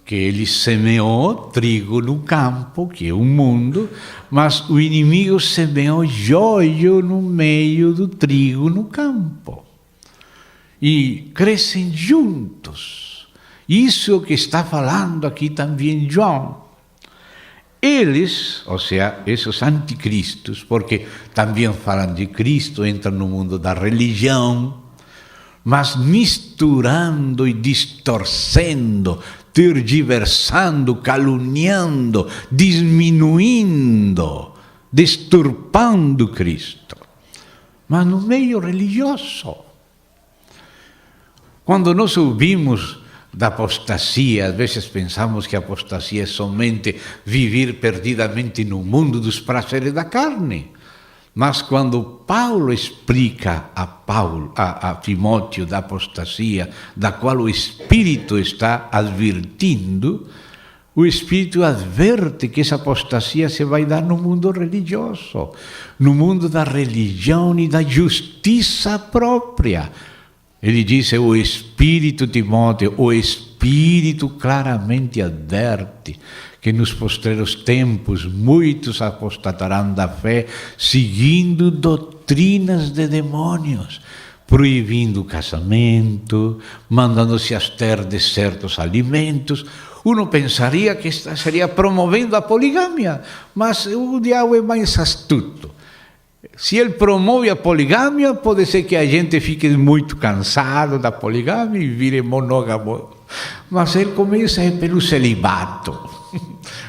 que ele semeou trigo no campo, que é o mundo, mas o inimigo semeou joio no meio do trigo no campo. E crescem juntos. Isso é o que está falando aqui também João. Eles, ou seja, esses anticristos, porque também falam de Cristo, entram no mundo da religião, mas misturando e distorcendo, tergiversando, caluniando, diminuindo, deturpando Cristo. Mas no meio religioso. Quando nós ouvimos da apostasia, às vezes pensamos que a apostasia é somente viver perdidamente no mundo dos prazeres da carne. Mas quando Paulo explica a Timóteo da apostasia, da qual o Espírito está advertindo, o Espírito adverte que essa apostasia se vai dar no mundo religioso, no mundo da religião e da justiça própria. Ele diz, o Espírito, Timóteo, o Espírito claramente adverte que nos postreiros tempos muitos apostatarão da fé, seguindo doutrinas de demônios, proibindo o casamento, mandando-se abster de certos alimentos. Uno pensaria que estaria promovendo a poligamia, mas o diabo é mais astuto. Se ele promove a poligamia, pode ser que a gente fique muito cansado da poligamia e vire monógamo. Mas ele começa pelo celibato.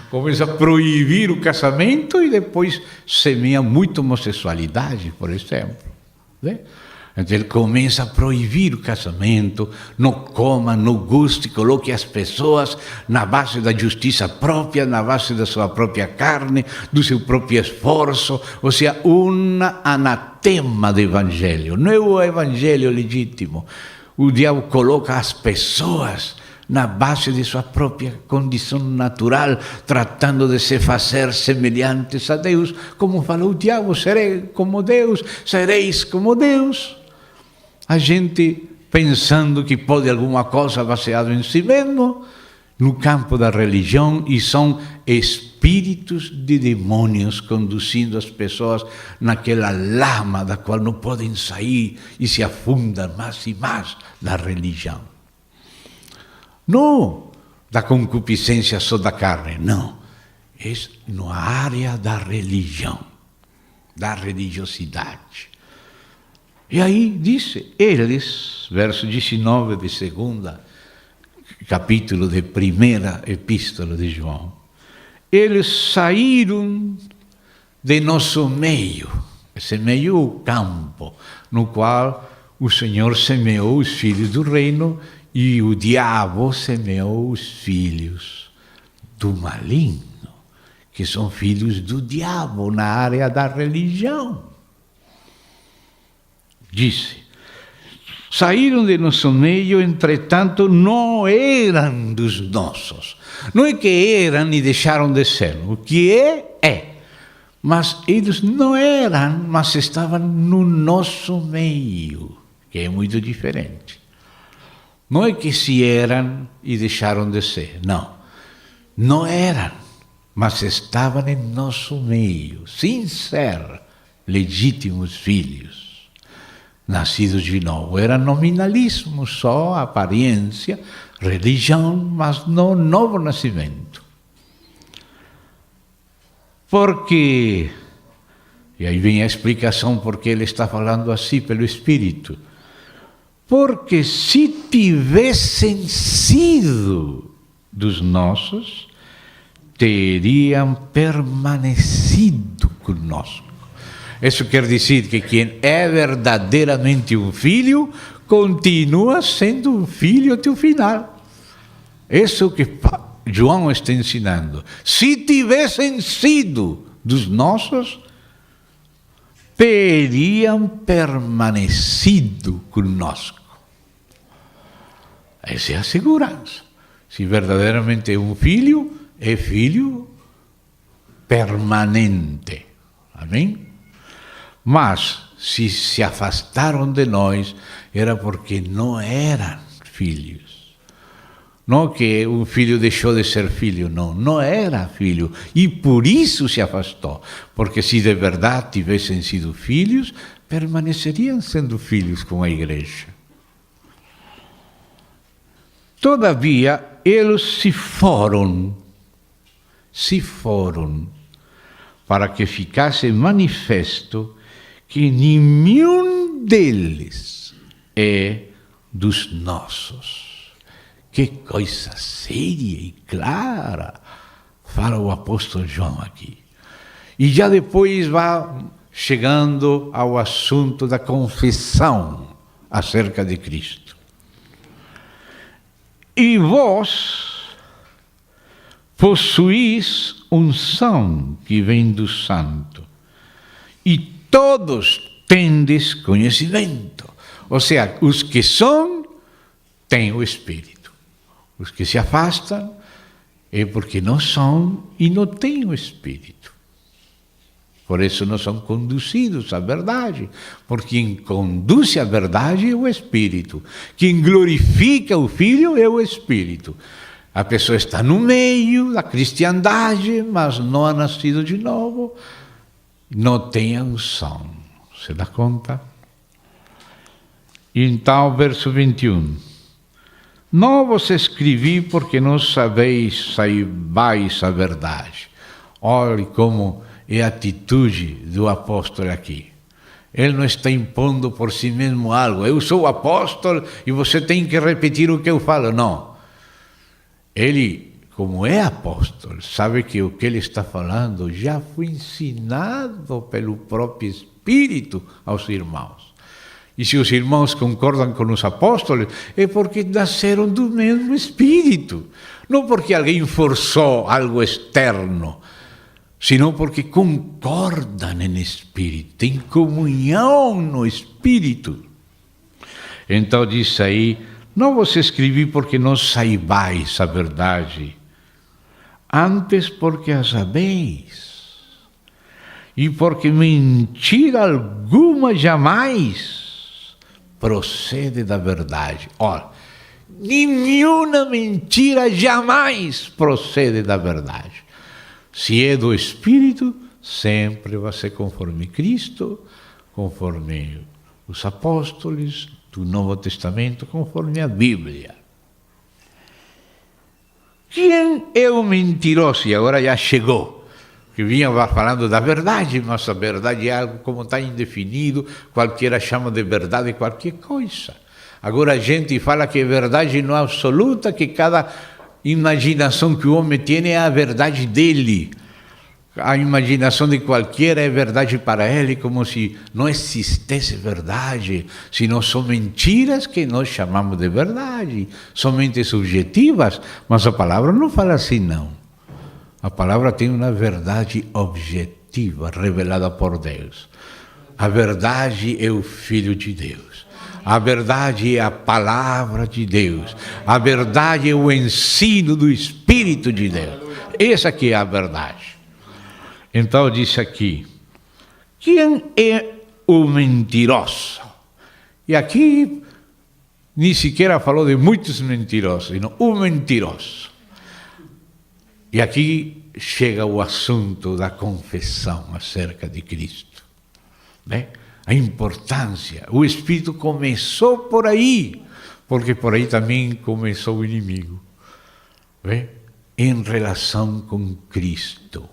começa a proibir o casamento e depois semeia muita homossexualidade, por exemplo. Né? Então ele começa a proibir o casamento, não coma, não guste, coloque as pessoas na base da justiça própria, na base da sua própria carne, do seu próprio esforço, ou seja, um anatema do evangelho. Não é o evangelho legítimo. O diabo coloca as pessoas na base de sua própria condição natural, tratando de se fazer semelhantes a Deus, como falou o diabo, sereis como Deus. A gente pensando que pode alguma coisa baseado em si mesmo, no campo da religião, e são espíritos de demônios conduzindo as pessoas naquela lama da qual não podem sair e se afundam mais e mais na religião. Não da concupiscência só da carne, não. É na área da religião, da religiosidade. E aí disse, eles, verso 19 de segunda, capítulo de primeira epístola de João, eles saíram de nosso meio, esse meio é o campo, no qual o Senhor semeou os filhos do reino e o diabo semeou os filhos do maligno, que são filhos do diabo na área da religião. Disse, saíram de nosso meio, entretanto, não eram dos nossos. Não é que eram e deixaram de ser. O que é. Mas eles não eram, mas estavam no nosso meio, que é muito diferente. Não é que se eram e deixaram de ser. Não. Não eram, mas estavam em nosso meio, sem ser legítimos filhos. Nascidos de novo, era nominalismo, só aparência, religião, mas não novo nascimento. Porque, e aí vem a explicação porque ele está falando assim pelo Espírito, porque se tivessem sido dos nossos, teriam permanecido conosco. Isso quer dizer que quem é verdadeiramente um filho, continua sendo um filho até o final. Isso que João está ensinando. Se tivessem sido dos nossos, teriam permanecido conosco. Essa é a segurança. Se verdadeiramente é filho permanente. Amém? Mas, se afastaram de nós, era porque não eram filhos. Não que um filho deixou de ser filho, não era filho. E por isso se afastou. Porque se de verdade tivessem sido filhos, permaneceriam sendo filhos com a igreja. Todavia, eles se foram para que ficasse manifesto que nenhum deles é dos nossos. Que coisa séria e clara, fala o apóstolo João aqui. E já depois vai chegando ao assunto da confissão acerca de Cristo. E vós possuís unção que vem do Santo, e todos tendes conhecimento. Ou seja, os que são, têm o Espírito. Os que se afastam, é porque não são e não têm o Espírito. Por isso não são conduzidos à verdade. Porque quem conduz à verdade é o Espírito. Quem glorifica o Filho é o Espírito. A pessoa está no meio da cristiandade, mas não ha nascido de novo, não tem a unção. Você dá conta? Então, verso 21. Não vos escrevi porque não saibais a verdade. Olhe como é a atitude do apóstolo aqui. Ele não está impondo por si mesmo algo. Eu sou o apóstolo e você tem que repetir o que eu falo. Não. Ele, como é apóstolo, sabe que o que ele está falando já foi ensinado pelo próprio Espírito aos irmãos. E se os irmãos concordam com os apóstolos, é porque nasceram do mesmo Espírito. Não porque alguém forçou algo externo, senão porque concordam no Espírito, têm comunhão no Espírito. Então diz aí, não vos escrevi porque não saibais a verdade, antes porque a sabeis, e porque mentira alguma jamais procede da verdade. Olha, nenhuma mentira jamais procede da verdade. Se é do Espírito, sempre vai ser conforme Cristo, conforme os apóstolos do Novo Testamento, conforme a Bíblia. Quem é o mentiroso? E agora já chegou. Que vinha falando da verdade, mas a verdade é algo como está indefinido, qualquer chama de verdade qualquer coisa. Agora a gente fala que é verdade não absoluta, que cada imaginação que o homem tem é a verdade dele. A imaginação de qualquer é verdade para ele, como se não existisse verdade, senão são mentiras que nós chamamos de verdade, somente subjetivas, mas a palavra não fala assim, não. A palavra tem uma verdade objetiva, revelada por Deus. A verdade é o Filho de Deus. A verdade é a palavra de Deus. A verdade é o ensino do Espírito de Deus. Essa aqui é a verdade. Então disse aqui, quem é o mentiroso? E aqui nem sequer falou de muitos mentirosos, senão o mentiroso. E aqui chega o assunto da confissão acerca de Cristo, né? A importância. O Espírito começou por aí, porque por aí também começou o inimigo, né? Em relação com Cristo.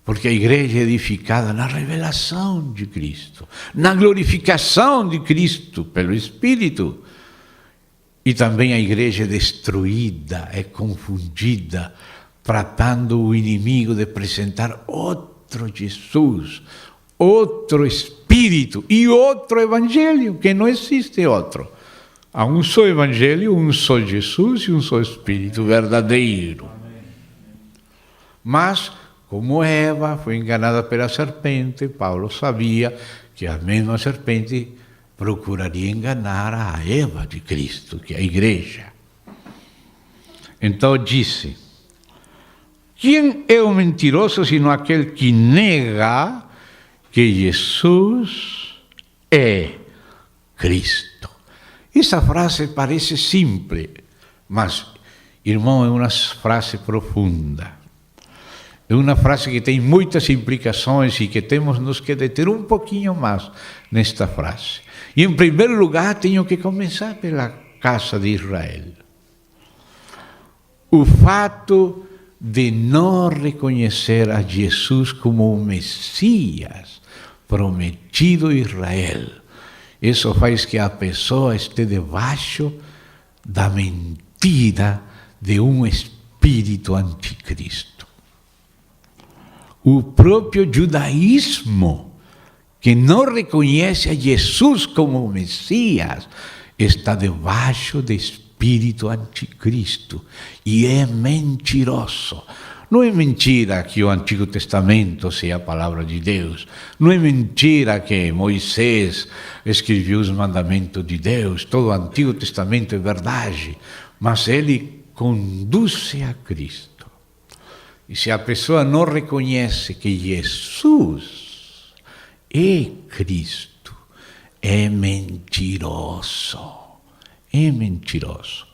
Porque a igreja é edificada na revelação de Cristo, na glorificação de Cristo pelo Espírito. E também a igreja é destruída, é confundida, tratando o inimigo de apresentar outro Jesus, outro Espírito e outro Evangelho, que não existe outro. Há um só Evangelho, um só Jesus e um só Espírito verdadeiro. Mas, como Eva foi enganada pela serpente, Paulo sabia que a mesma serpente procuraria enganar a Eva de Cristo, que é a igreja. Então disse, quem é o mentiroso, senão aquele que nega que Jesus é Cristo? Essa frase parece simples, mas, irmão, é uma frase profunda. É uma frase que tem muitas implicações e que temos nos que deter um pouquinho mais nesta frase. E, em primeiro lugar, tenho que começar pela casa de Israel. O fato de não reconhecer a Jesus como o Messias prometido a Israel, isso faz que a pessoa esteja debaixo da mentira de um espírito anticristo. O próprio judaísmo, que não reconhece a Jesus como o Messias, está debaixo de espírito anticristo e é mentiroso. Não é mentira que o Antigo Testamento seja a palavra de Deus. Não é mentira que Moisés escreveu os mandamentos de Deus. Todo o Antigo Testamento é verdade, mas ele conduz a Cristo. E se a pessoa não reconhece que Jesus é Cristo, é mentiroso. É mentiroso.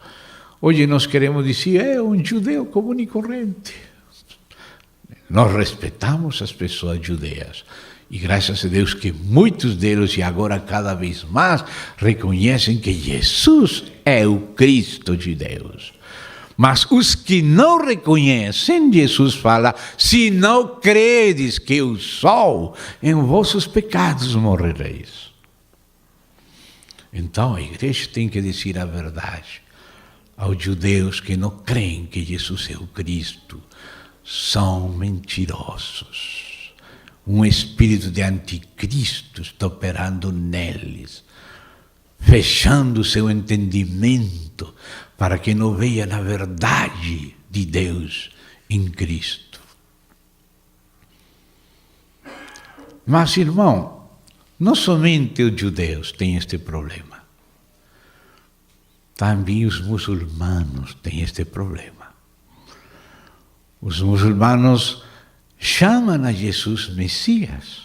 Hoje nós queremos dizer, é um judeu comum e corrente. Nós respeitamos as pessoas judeas. E graças a Deus que muitos deles, e agora cada vez mais, reconhecem que Jesus é o Cristo de Deus. Mas os que não reconhecem, Jesus fala, se não credes que eu sou, em vossos pecados morrereis. Então a igreja tem que dizer a verdade aos judeus que não creem que Jesus é o Cristo, são mentirosos. Um espírito de anticristo está operando neles, fechando seu entendimento para que não vejam a verdade de Deus em Cristo. Mas, irmão, não somente os judeus têm este problema. Também os muçulmanos têm este problema. Os muçulmanos chamam a Jesus Messias,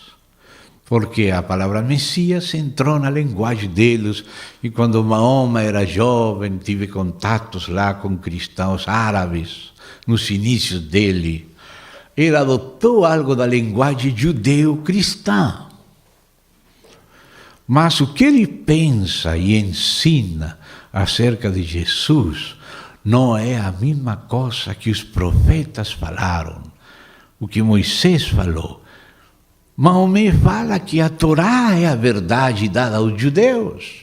porque a palavra Messias entrou na linguagem deles, e quando Mahoma era jovem, tive contatos lá com cristãos árabes, nos inícios dele. Ele adotou algo da linguagem judeu-cristã. Mas o que ele pensa e ensina acerca de Jesus não é a mesma coisa que os profetas falaram, o que Moisés falou. Maomé fala que a Torá é a verdade dada aos judeus.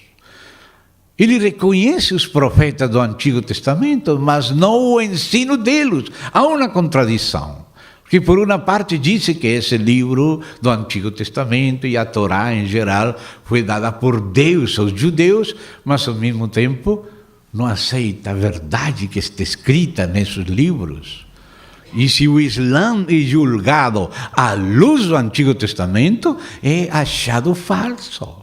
Ele reconhece os profetas do Antigo Testamento, mas não o ensino deles. Há uma contradição. Porque por uma parte diz que esse livro do Antigo Testamento e a Torá em geral foi dada por Deus aos judeus, mas ao mesmo tempo não aceita a verdade que está escrita nesses livros. E se o Islã é julgado à luz do Antigo Testamento, é achado falso.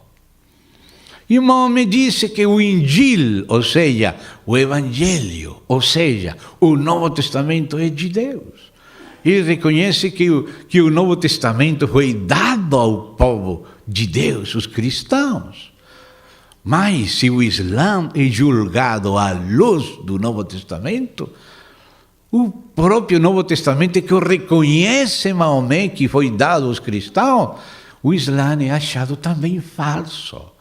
E Maomé disse que o Injil, ou seja, o Evangelho, ou seja, o Novo Testamento é de Deus. Ele reconhece que o Novo Testamento foi dado ao povo de Deus, os cristãos. Mas se o Islã é julgado à luz do Novo Testamento, o próprio Novo Testamento que reconhece Maomé que foi dado aos cristãos, o Islã é achado também falso.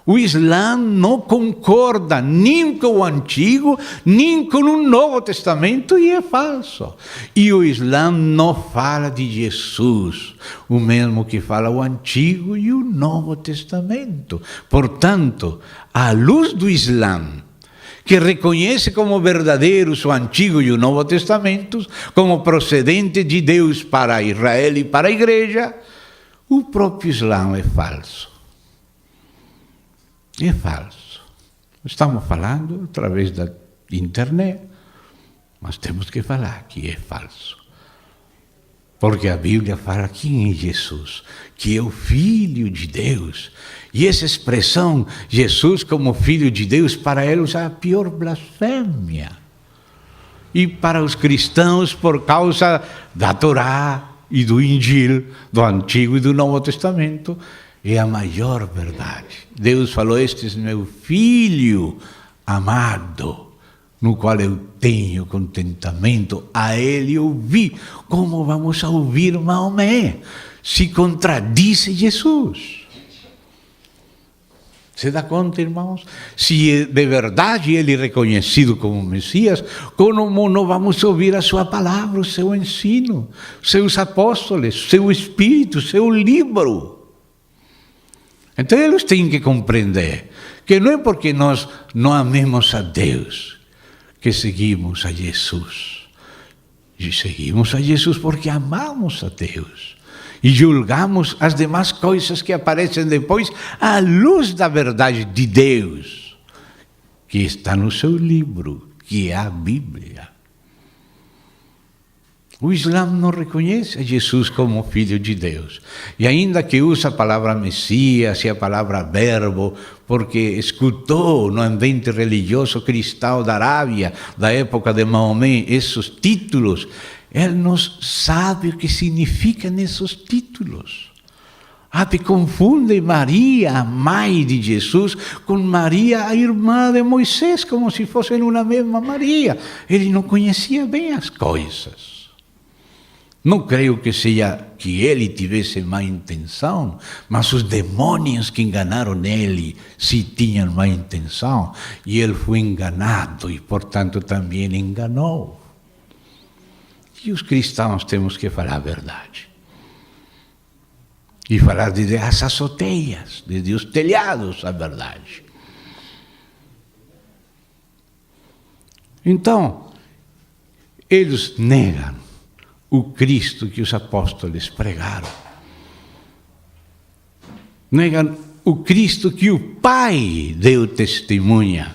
O Islã não concorda nem com o Antigo, nem com o Novo Testamento, e é falso. E o Islã não fala de Jesus, o mesmo que fala o Antigo e o Novo Testamento. Portanto, à luz do Islã, que reconhece como verdadeiros o Antigo e o Novo Testamento, como procedente de Deus para Israel e para a Igreja, o próprio Islã é falso. É falso. Estamos falando através da internet, mas temos que falar que é falso. Porque a Bíblia fala quem é Jesus, que é o Filho de Deus. E essa expressão, Jesus como Filho de Deus, para eles é a pior blasfêmia. E para os cristãos, por causa da Torá e do Injil, do Antigo e do Novo Testamento, é a maior verdade. Deus falou, este é meu Filho amado, no qual eu tenho contentamento, a ele ouvi. Como vamos a ouvir Maomé? Se contradiz Jesus. Se dá conta, irmãos? Se de verdade ele é reconhecido como Messias, como não vamos ouvir a sua palavra, o seu ensino, seus apóstolos, seu Espírito, seu livro? Então eles têm que compreender que não é porque nós não amemos a Deus que seguimos a Jesus. E seguimos a Jesus porque amamos a Deus. E julgamos as demais coisas que aparecem depois à luz da verdade de Deus, que está no seu livro, que é a Bíblia. O Islã não reconhece a Jesus como Filho de Deus. E ainda que usa a palavra Messias e a palavra Verbo, porque escutou no ambiente religioso cristão da Arábia, da época de Maomé, esses títulos, ele não sabe o que significam esses títulos. Até confunde Maria, a mãe de Jesus, com Maria, a irmã de Moisés, como se fossem uma mesma Maria. Ele não conhecia bem as coisas. Não creio que seja que ele tivesse má intenção, mas os demônios que enganaram ele, se tinham má intenção, e ele foi enganado e, portanto, também enganou. E os cristãos temos que falar a verdade. E falar desde as azoteias, desde os telhados, a verdade. Então, eles negam o Cristo que os apóstolos pregaram. Negam o Cristo que o Pai deu testemunha.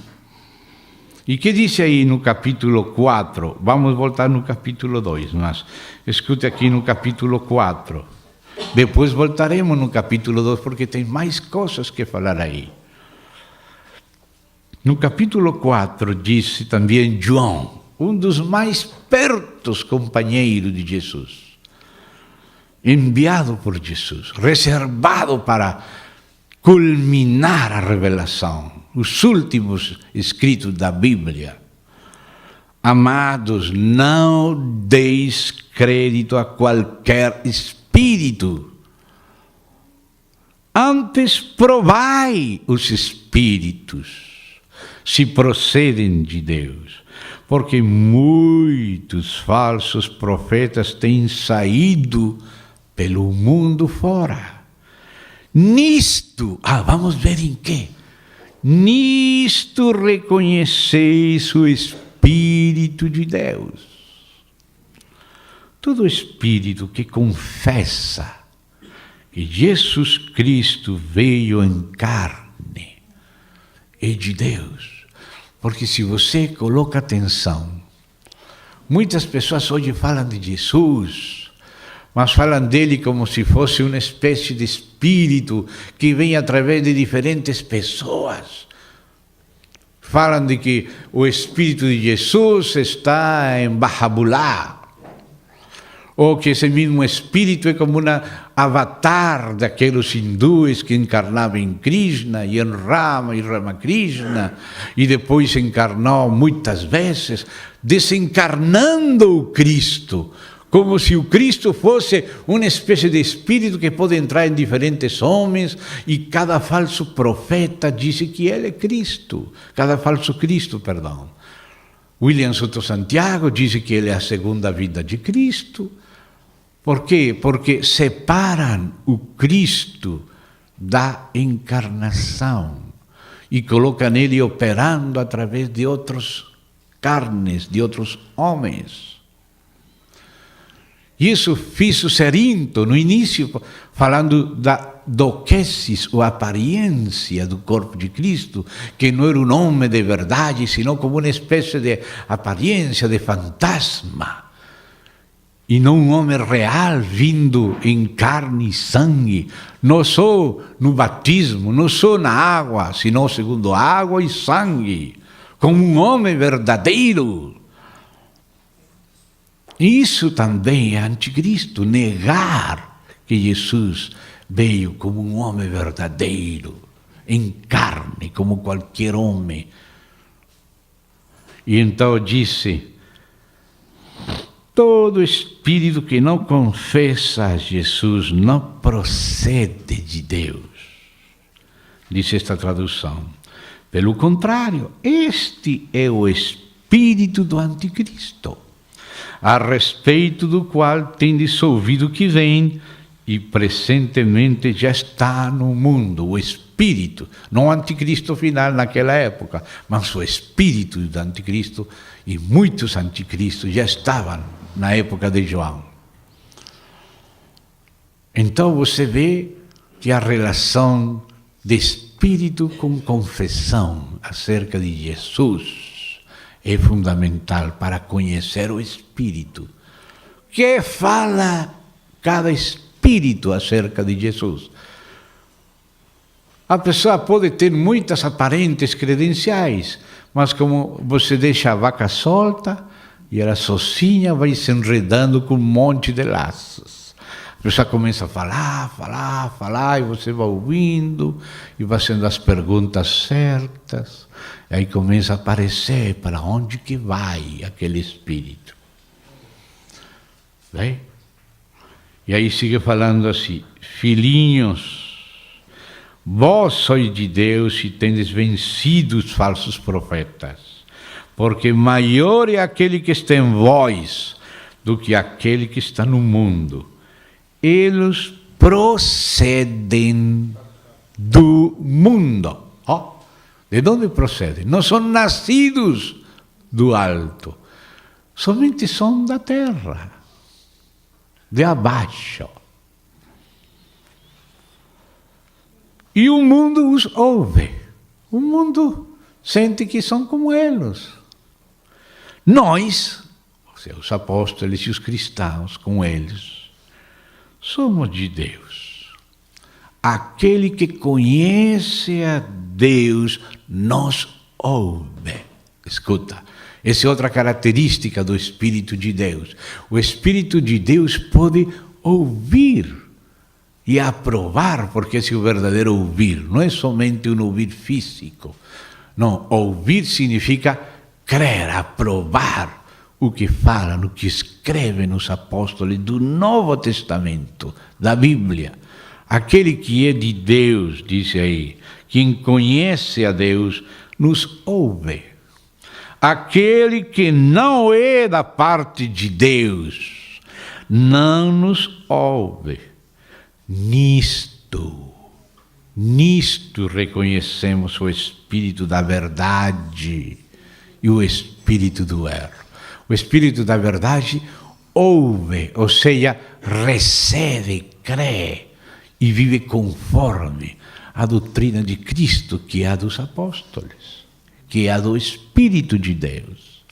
E que diz aí no capítulo 4? Vamos voltar no capítulo 2, mas escute aqui no capítulo 4. Depois voltaremos no capítulo 2, porque tem mais coisas que falar aí. No capítulo 4 disse também João, um dos mais pertos companheiros de Jesus, enviado por Jesus, reservado para culminar a revelação, os últimos escritos da Bíblia. Amados, não deis crédito a qualquer espírito. Antes provai os espíritos, se procedem de Deus. Porque muitos falsos profetas têm saído pelo mundo fora. Nisto, vamos ver em quê? Nisto reconheceis o Espírito de Deus. Todo espírito que confessa que Jesus Cristo veio em carne é de Deus. Porque se você coloca atenção, muitas pessoas hoje falam de Jesus, mas falam dele como se fosse uma espécie de espírito que vem através de diferentes pessoas. Falam de que o Espírito de Jesus está em Bahá'u'lláh, ou que esse mesmo Espírito é como um avatar daqueles hindus que encarnavam em Krishna, e em Rama e Ramakrishna, e depois encarnou muitas vezes, desencarnando o Cristo, como se o Cristo fosse uma espécie de espírito que pode entrar em diferentes homens, e cada falso profeta diz que ele é Cristo, cada falso Cristo, perdão. William Soto Santiago diz que ele é a segunda vida de Cristo. Por quê? Porque separam o Cristo da encarnação e colocam ele operando através de outras carnes, de outros homens. E isso fiz o Cerinto no início, falando da doquesis, ou aparência do corpo de Cristo, que não era um homem de verdade, senão como uma espécie de aparência de fantasma. E não um homem real vindo em carne e sangue, não só no batismo, não só na água, senão segundo água e sangue, como um homem verdadeiro. Isso também é anticristo, negar que Jesus veio como um homem verdadeiro, em carne, como qualquer homem. E então disse: todo espírito que não confessa a Jesus não procede de Deus. Diz esta tradução. Pelo contrário, este é o espírito do anticristo, a respeito do qual tendes ouvido que vem e presentemente já está no mundo. O espírito, não o anticristo final naquela época, mas o espírito do anticristo, e muitos anticristos já estavam na época de João. Então você vê que a relação de espírito com confissão acerca de Jesus é fundamental para conhecer o Espírito. Que fala cada Espírito acerca de Jesus? A pessoa pode ter muitas aparentes credenciais, mas como você deixa a vaca solta, e ela sozinha vai se enredando com um monte de laços. A pessoa começa a falar, e você vai ouvindo, e vai fazendo as perguntas certas, e aí começa a aparecer para onde que vai aquele espírito. Bem? E aí sigue falando assim: filhinhos, vós sois de Deus e tendes vencido os falsos profetas, porque maior é aquele que está em vós do que aquele que está no mundo. Eles procedem do mundo. De onde procedem? Não são nascidos do alto, somente são da terra, de abaixo. E o mundo os ouve, o mundo sente que são como eles. Nós, os apóstolos e os cristãos com eles, somos de Deus. Aquele que conhece a Deus nos ouve. Escuta, essa é outra característica do Espírito de Deus. O Espírito de Deus pode ouvir e aprovar, porque esse é o verdadeiro ouvir. Não é somente um ouvir físico. Não, ouvir significa crer, aprovar o que falam, o que escrevem os apóstolos do Novo Testamento, da Bíblia. Aquele que é de Deus, diz aí, quem conhece a Deus, nos ouve. Aquele que não é da parte de Deus, não nos ouve. Nisto reconhecemos o Espírito da verdade e o Espírito do erro. O Espírito da verdade ouve, ou seja, recebe, crê e vive conforme a doutrina de Cristo, que é a dos apóstolos, que é a do Espírito de Deus.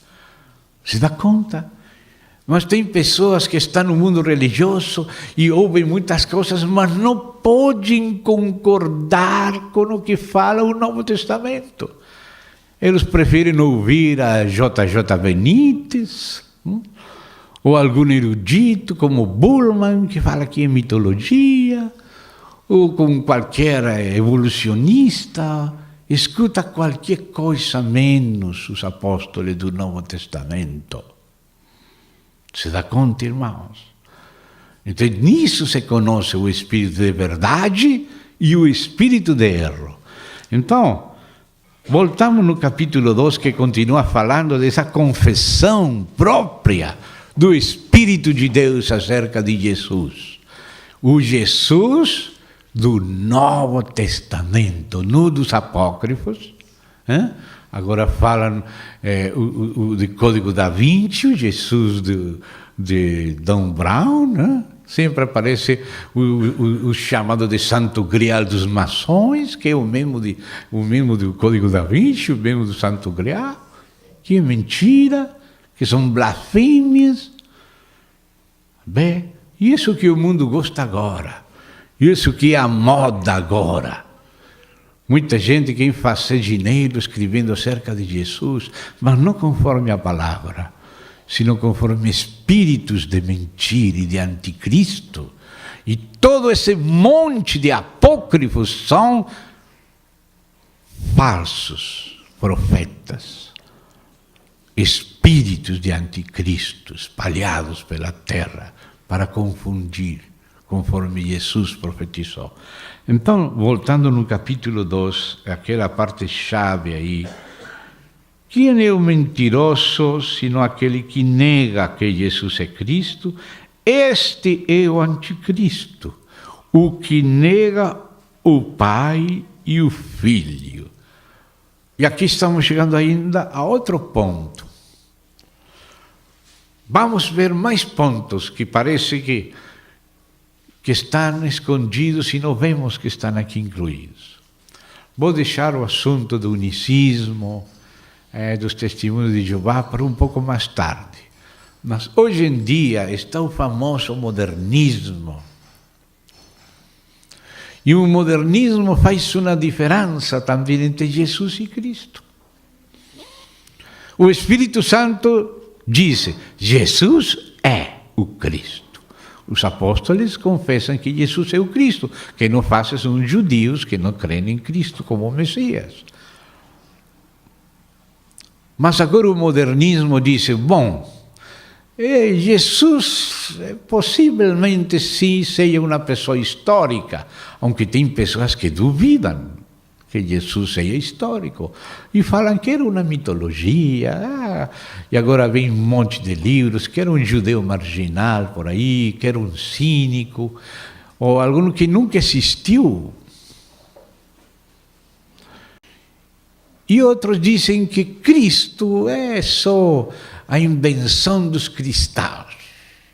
Se dá conta? Mas tem pessoas que estão no mundo religioso e ouvem muitas coisas, mas não podem concordar com o que fala o Novo Testamento. Eles preferem ouvir a J.J. Benítez, ou algum erudito como Bullman, que fala que é mitologia, ou com qualquer evolucionista. Escuta qualquer coisa menos os apóstolos do Novo Testamento. Se dá conta, irmãos? Então, nisso se conhece o Espírito de verdade e o Espírito de erro. Então, voltamos no capítulo 2, que continua falando dessa confissão própria do Espírito de Deus acerca de Jesus. O Jesus do Novo Testamento, não dos apócrifos. Agora falam do Código da Vinci, o Jesus de Dan Brown, sempre aparece o chamado de Santo Grial dos maçons, que é o mesmo do Código da Vinci, o mesmo do Santo Grial, que é mentira, que são blasfêmias. Bem, isso que o mundo gosta agora, isso que é a moda agora. Muita gente quer fazer dinheiro escrevendo acerca de Jesus, mas não conforme a palavra, sino conforme espíritos de mentira e de anticristo. E todo esse monte de apócrifos são falsos profetas, espíritos de anticristo espalhados pela terra para confundir, conforme Jesus profetizou. Então, voltando no capítulo 2, aquela parte chave aí, quem é o mentiroso, senão aquele que nega que Jesus é Cristo? Este é o anticristo, o que nega o Pai e o Filho. E aqui estamos chegando ainda a outro ponto. Vamos ver mais pontos que parece que estão escondidos e não vemos que estão aqui incluídos. Vou deixar o assunto do unicismo, dos testemunhos de Jeová para um pouco mais tarde. Mas hoje em dia está o famoso modernismo. E o modernismo faz uma diferença também entre Jesus e Cristo. O Espírito Santo diz: Jesus é o Cristo. Os apóstolos confessam que Jesus é o Cristo. Quem não faz são os judeus que não creem em Cristo como Messias. Mas agora o modernismo diz: bom, Jesus possivelmente sim seja uma pessoa histórica, aunque tem pessoas que duvidam que Jesus seja histórico e falam que era uma mitologia. E agora vem um monte de livros que era um judeu marginal por aí, que era um cínico, ou algum que nunca existiu. E outros dizem que Cristo é só a invenção dos cristãos.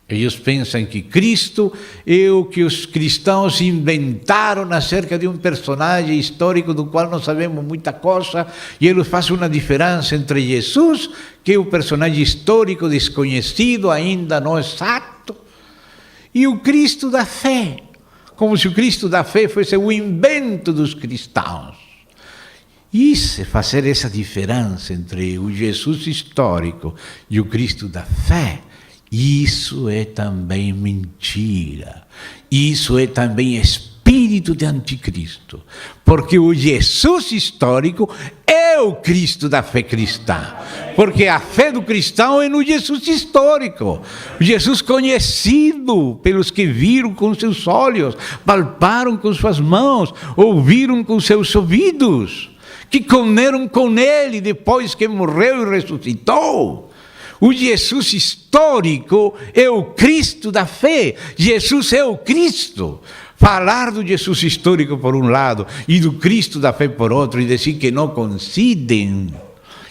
Eles pensam que Cristo é o que os cristãos inventaram acerca de um personagem histórico do qual não sabemos muita coisa, e eles fazem uma diferença entre Jesus, que é o personagem histórico desconhecido, ainda não exato, e o Cristo da fé, como se o Cristo da fé fosse o invento dos cristãos. E se fazer essa diferença entre o Jesus histórico e o Cristo da fé, isso é também mentira. Isso é também espírito de anticristo. Porque o Jesus histórico é o Cristo da fé cristã. Porque a fé do cristão é no Jesus histórico. O Jesus conhecido pelos que viram com seus olhos, palparam com suas mãos, ouviram com seus ouvidos, que comeram com ele depois que morreu e ressuscitou. O Jesus histórico é o Cristo da fé. Jesus é o Cristo. Falar do Jesus histórico por um lado e do Cristo da fé por outro e dizer que não coincidem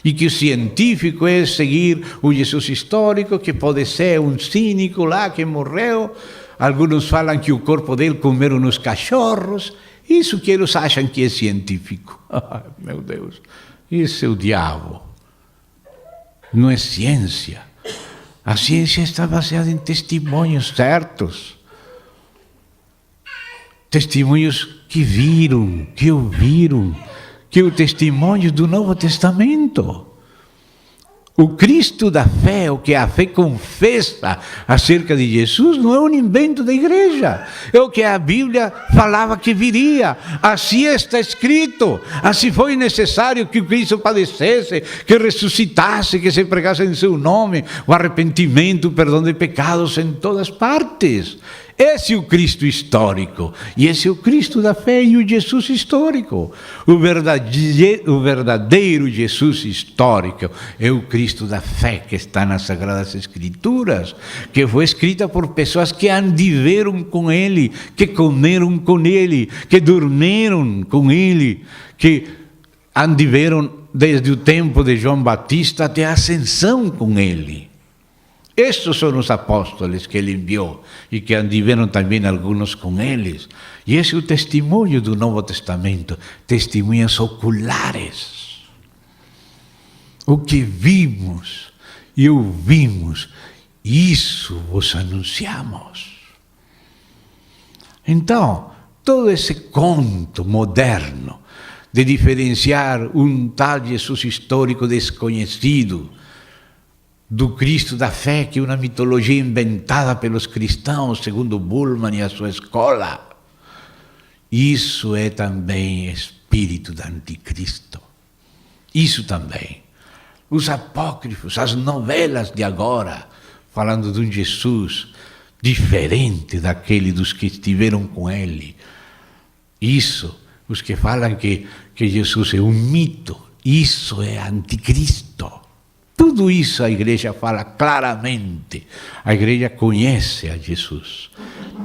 e que o científico é seguir o Jesus histórico, que pode ser um cínico lá que morreu. Alguns falam que o corpo dele comeram nos cachorros. Isso que eles acham que é científico. Ai, meu Deus, isso é o diabo. Não é ciência. A ciência está baseada em testemunhos certos. Testemunhos que viram, que ouviram, que é o testemunho do Novo Testamento. O Cristo da fé, o que a fé confessa acerca de Jesus, não é um invento da igreja. É o que a Bíblia falava que viria. Assim está escrito. Assim foi necessário que o Cristo padecesse, que ressuscitasse, que se pregasse em seu nome o arrependimento, o perdão de pecados em todas partes. Esse é o Cristo histórico. E esse é o Cristo da fé e o Jesus histórico. O verdadeiro Jesus histórico é o Cristo da fé que está nas Sagradas Escrituras, que foi escrita por pessoas que andiveram com Ele, que comeram com Ele, que dormiram com Ele, que andiveram desde o tempo de João Batista até a ascensão com Ele. Estes são os apóstolos que ele enviou e que andiveram também alguns com eles. E esse é o testemunho do Novo Testamento, testemunhas oculares. O que vimos e ouvimos, isso vos anunciamos. Então, todo esse conto moderno de diferenciar um tal Jesus histórico desconhecido do Cristo da fé, que é uma mitologia inventada pelos cristãos, segundo Bullmann e a sua escola. Isso é também espírito do anticristo. Isso também. Os apócrifos, as novelas de agora, falando de um Jesus diferente daquele dos que estiveram com ele. Isso, os que falam que Jesus é um mito, isso é anticristo. Tudo isso a igreja fala claramente. A igreja conhece a Jesus,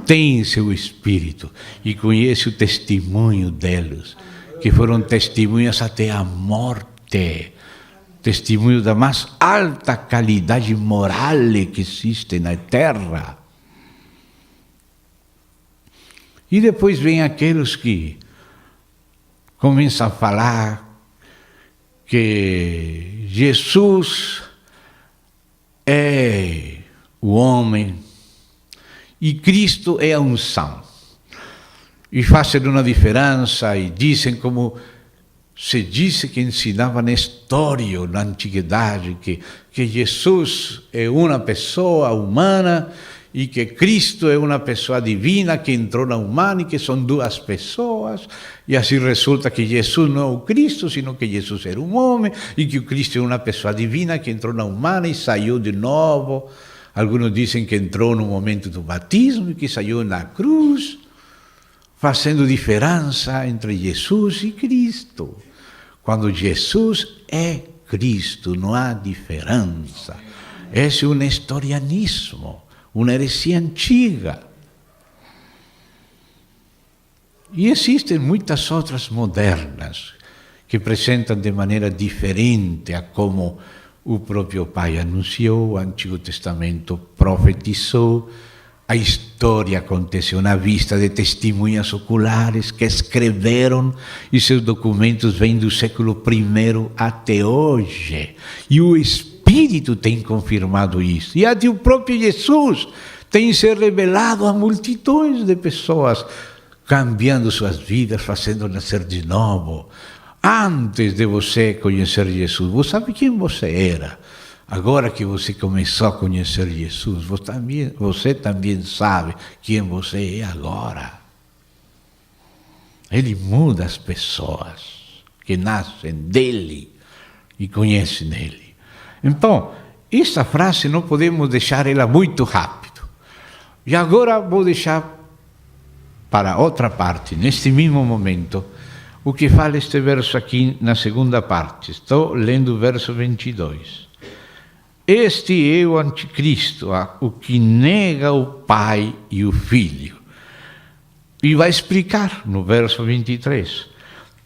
tem seu Espírito e conhece o testemunho deles, que foram testemunhas até a morte, testemunho da mais alta qualidade moral que existe na terra. E depois vem aqueles que começam a falar que Jesus é o homem e Cristo é a unção. E fazem uma diferença e dizem, como se disse que ensinava Nestório na antiguidade, que Jesus é uma pessoa humana e que Cristo é uma pessoa divina que entrou na humana e que são duas pessoas, e assim resulta que Jesus não é o Cristo, sino que Jesus era um homem, e que o Cristo é uma pessoa divina que entrou na humana e saiu de novo. Alguns dizem que entrou no momento do batismo e que saiu na cruz, fazendo diferença entre Jesus e Cristo. Quando Jesus é Cristo, não há diferença. Esse é um nestorianismo, uma heresia antiga. E existem muitas outras modernas que apresentam de maneira diferente a como o próprio Pai anunciou, o Antigo Testamento profetizou, a história aconteceu na vista de testemunhas oculares que escreveram e seus documentos vêm do século I até hoje. E o Espírito tem confirmado isso. E até o próprio Jesus tem se revelado a multidões de pessoas, cambiando suas vidas, fazendo nascer de novo. Antes de você conhecer Jesus, você sabe quem você era. Agora que você começou a conhecer Jesus, você também sabe quem você é agora. Ele muda as pessoas que nascem dele e conhecem ele. Então, essa frase não podemos deixar ela muito rápido. E agora vou deixar para outra parte, neste mesmo momento, o que fala este verso aqui na segunda parte. Estou lendo o verso 22. Este é o anticristo, o que nega o Pai e o Filho. E vai explicar no verso 23.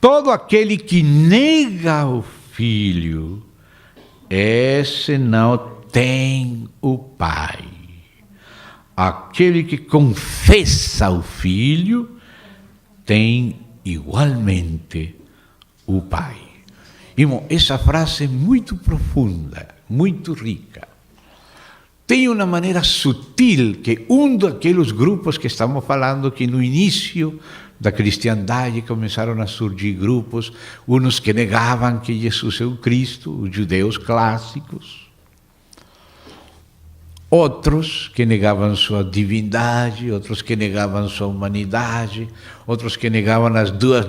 Todo aquele que nega o Filho, esse não tem o Pai. Aquele que confessa o Filho, tem igualmente o Pai. Irmão, essa frase é muito profunda, muito rica. Tem uma maneira sutil que daqueles grupos que estamos falando, que no início da cristiandade começaram a surgir grupos, uns que negavam que Jesus é o Cristo, os judeus clássicos, outros que negavam sua divindade, outros que negavam sua humanidade, outros que negavam as duas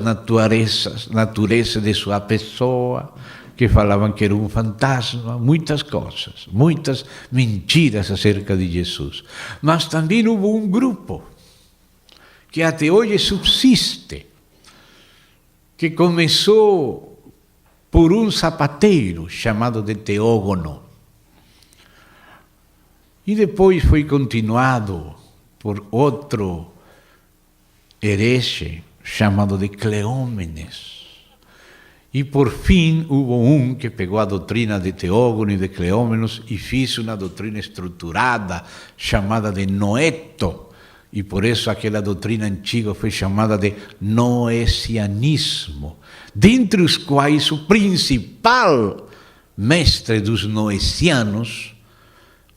naturezas de sua pessoa, que falavam que era um fantasma, muitas coisas, muitas mentiras acerca de Jesus. Mas também houve um grupo que até hoje subsiste, que começou por um sapateiro chamado de Teógono, e depois foi continuado por outro herege chamado de Cleómenes. E por fim houve um que pegou a doutrina de Teógono e de Cleómenes e fez uma doutrina estruturada chamada de Noeto. E por isso aquela doutrina antiga foi chamada de noecianismo, dentre os quais o principal mestre dos noecianos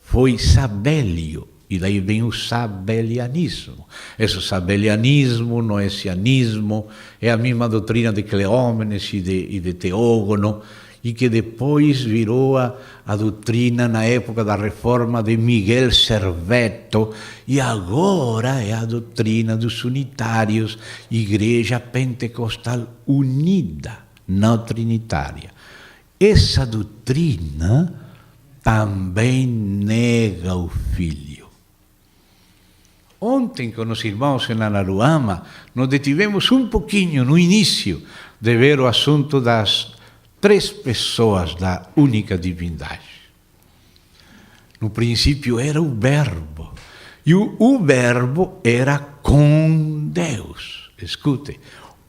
foi Sabélio, e daí vem o sabelianismo. Esse sabelianismo, noecianismo, é a mesma doutrina de Cleómenes e de Teógono, e que depois virou a doutrina na época da reforma de Miguel Serveto, e agora é a doutrina dos unitários, Igreja Pentecostal Unida, não trinitária. Essa doutrina também nega o Filho. Ontem, com os irmãos em Anaruama, nos detivemos um pouquinho no início de ver o assunto das 3 pessoas da única divindade. No princípio era o Verbo, e o Verbo era com Deus. Escute,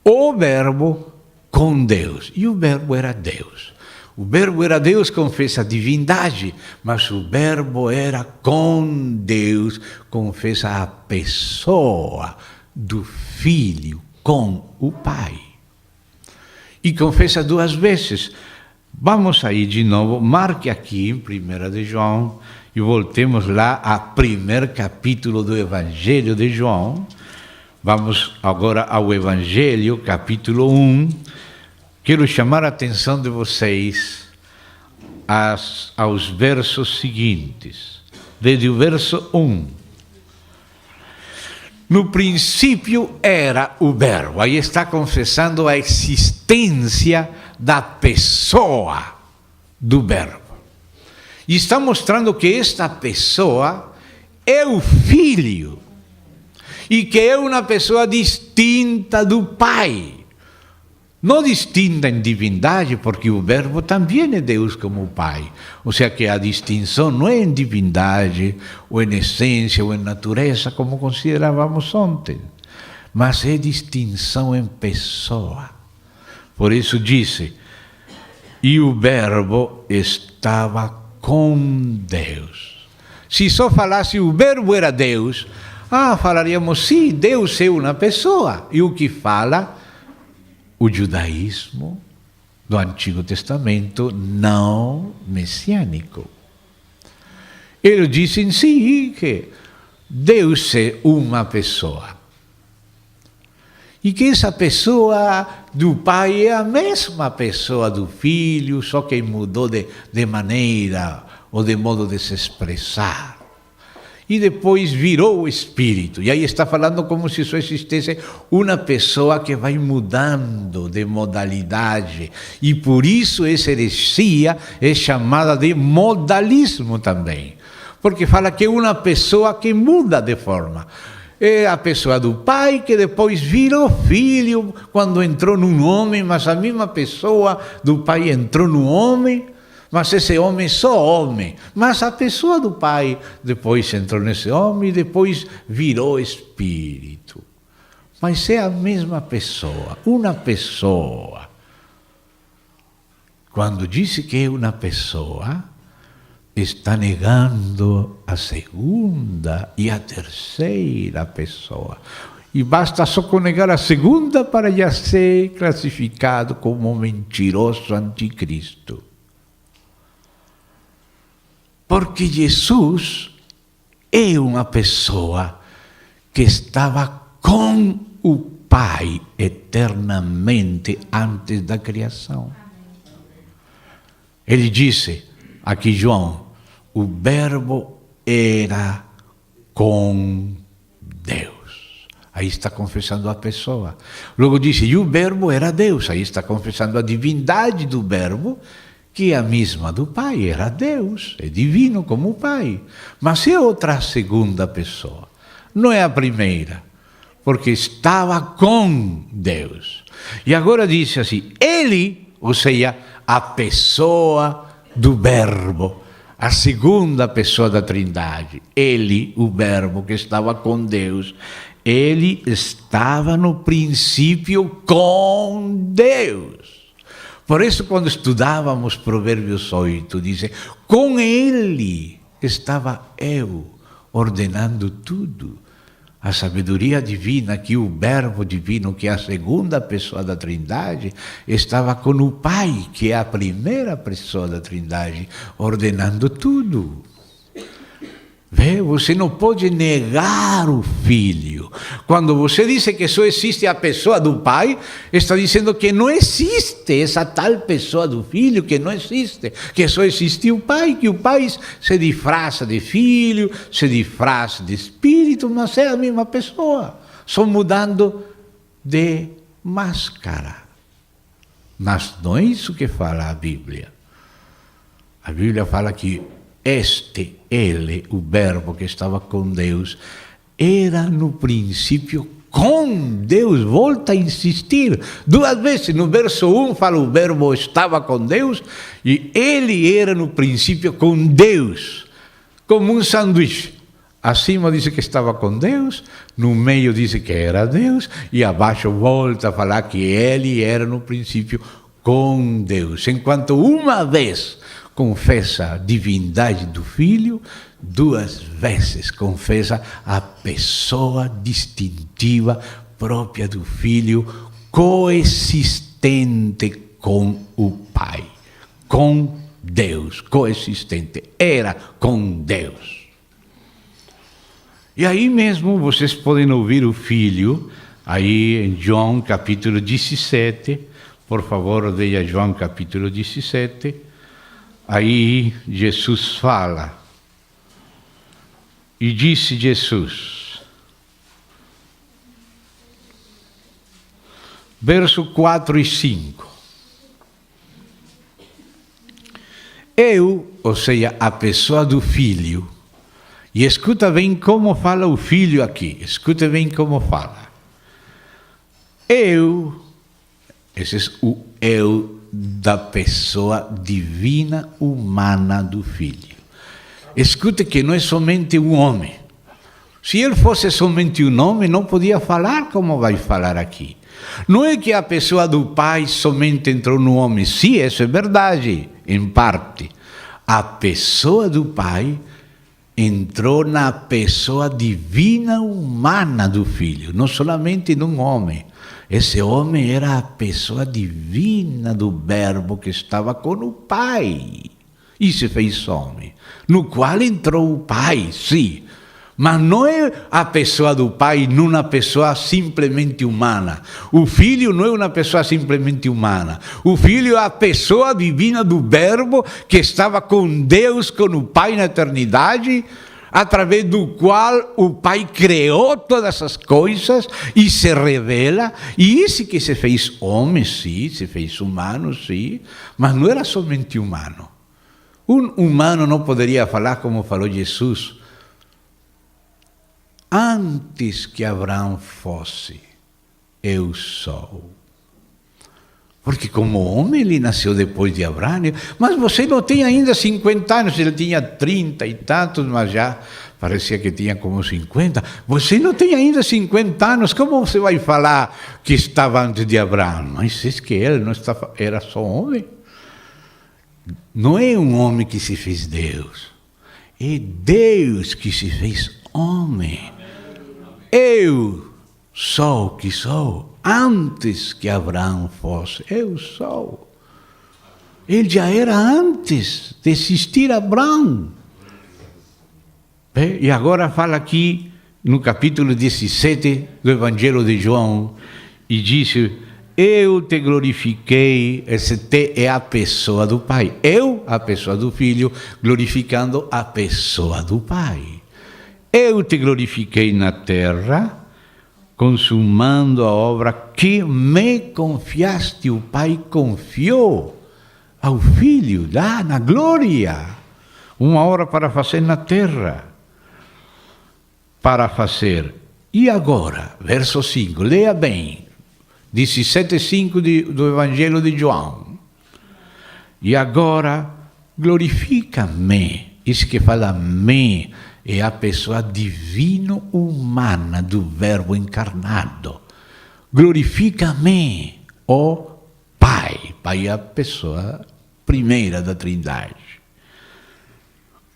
o Verbo com Deus, e o Verbo era Deus. O Verbo era Deus, confessa a divindade, mas o Verbo era com Deus, confessa a pessoa do Filho com o Pai. E confessa 2 vezes. Vamos aí de novo, marque aqui em 1 de João, e voltemos lá ao 1º capítulo do Evangelho de João. Vamos agora ao Evangelho, capítulo 1. Quero chamar a atenção de vocês aos versos seguintes, desde o verso 1. No princípio era o Verbo, aí está confessando a existência da pessoa do Verbo. E está mostrando que esta pessoa é o Filho, e que é uma pessoa distinta do Pai. Não distinta em divindade, porque o Verbo também é Deus como o Pai. Ou seja, que a distinção não é em divindade, ou em essência, ou em natureza, como considerávamos ontem, mas é distinção em pessoa. Por isso disse, e o Verbo estava com Deus. Se só falasse o Verbo era Deus, falaríamos, sim, Deus é uma pessoa. E o que fala? O judaísmo do Antigo Testamento não messiânico. Eles dizem, sim, que Deus é uma pessoa. E que essa pessoa do Pai é a mesma pessoa do Filho, só que mudou de maneira ou de modo de se expressar. E depois virou o Espírito. E aí está falando como se só existisse uma pessoa que vai mudando de modalidade. E por isso essa heresia é chamada de modalismo também. Porque fala que é uma pessoa que muda de forma. É a pessoa do Pai que depois virou Filho quando entrou num homem, mas a mesma pessoa do Pai entrou no homem. Mas esse homem é só homem. Mas a pessoa do Pai depois entrou nesse homem e depois virou Espírito. Mas é a mesma pessoa, uma pessoa. Quando disse que é uma pessoa, está negando a segunda e a terceira pessoa. E basta só negar a segunda para já ser classificado como mentiroso anticristo. Porque Jesus é uma pessoa que estava com o Pai eternamente antes da criação. Ele disse, aqui João, o Verbo era com Deus. Aí está confessando a pessoa. Logo disse, e o Verbo era Deus. Aí está confessando a divindade do Verbo, que é a mesma do Pai, era Deus, é divino como o Pai. Mas é outra segunda pessoa, não é a primeira, porque estava com Deus. E agora diz assim, ele, ou seja, a pessoa do Verbo, a segunda pessoa da Trindade, ele, o Verbo que estava com Deus, ele estava no princípio com Deus. Por isso, quando estudávamos Provérbios 8, diz, com ele estava eu, ordenando tudo. A sabedoria divina, que o Verbo divino, que é a segunda pessoa da Trindade, estava com o Pai, que é a primeira pessoa da Trindade, ordenando tudo. Vê, você não pode negar o Filho. Quando você diz que só existe a pessoa do Pai, está dizendo que não existe essa tal pessoa do Filho, que não existe, que só existe o Pai, que o Pai se disfarça de Filho, se disfarça de Espírito, mas é a mesma pessoa, só mudando de máscara. Mas não é isso que fala a Bíblia. A Bíblia fala que ele, o Verbo que estava com Deus, era no princípio com Deus. Volta a insistir 2 vezes. No verso 1 fala o Verbo estava com Deus e ele era no princípio com Deus, como um sanduíche. Acima diz que estava com Deus, no meio diz que era Deus e abaixo volta a falar que ele era no princípio com Deus. Enquanto uma vez confessa a divindade do Filho, 2 vezes confessa a pessoa distintiva própria do Filho, coexistente com o Pai, com Deus, coexistente, era com Deus. E aí mesmo vocês podem ouvir o Filho, aí em João capítulo 17, por favor, leia João capítulo 17, aí Jesus fala, e disse Jesus, verso 4 e 5, eu, ou seja, a pessoa do Filho, e escuta bem como fala o Filho aqui, escuta bem como fala, eu, esse é o eu da pessoa divina humana do Filho. Escute que não é somente um homem. Se ele fosse somente um homem, não podia falar como vai falar aqui. Não é que a pessoa do Pai somente entrou no homem. Sim, isso é verdade, em parte. A pessoa do Pai entrou na pessoa divina humana do Filho, não somente num homem. Esse homem era a pessoa divina do Verbo que estava com o Pai e se fez homem, no qual entrou o Pai, sim. Mas não é a pessoa do Pai numa pessoa simplesmente humana. O Filho não é uma pessoa simplesmente humana. O Filho é a pessoa divina do Verbo que estava com Deus, com o Pai na eternidade, através do qual o Pai criou todas essas coisas e se revela. E esse que se fez homem, sim, se fez humano, sim, mas não era somente humano. Um humano não poderia falar como falou Jesus. Antes que Abraão fosse, eu sou. Porque como homem ele nasceu depois de Abraão. Mas você não tem ainda 50 anos, ele tinha 30 e tantos, mas já parecia que tinha como 50. Você não tem ainda 50 anos, como você vai falar que estava antes de Abraão? Mas é que ele não estava, era só homem. Não é um homem que se fez Deus, é Deus que se fez homem. Eu sou o que sou, antes que Abraão fosse, eu sou. Ele já era antes de existir Abraão. E agora fala aqui no capítulo 17 do Evangelho de João, e diz: eu te glorifiquei. Esse te é a pessoa do Pai. Eu, a pessoa do Filho, glorificando a pessoa do Pai. Eu te glorifiquei na terra, consumando a obra que me confiaste. O Pai confiou ao Filho, lá na glória, uma obra para fazer na terra. Para fazer. E agora, verso 5, leia bem, 17,5 do Evangelho de João. E agora, glorifica-me. Isso que fala me é a pessoa divino-humana do Verbo encarnado. Glorifica-me, ó Pai. Pai é a pessoa primeira da Trindade.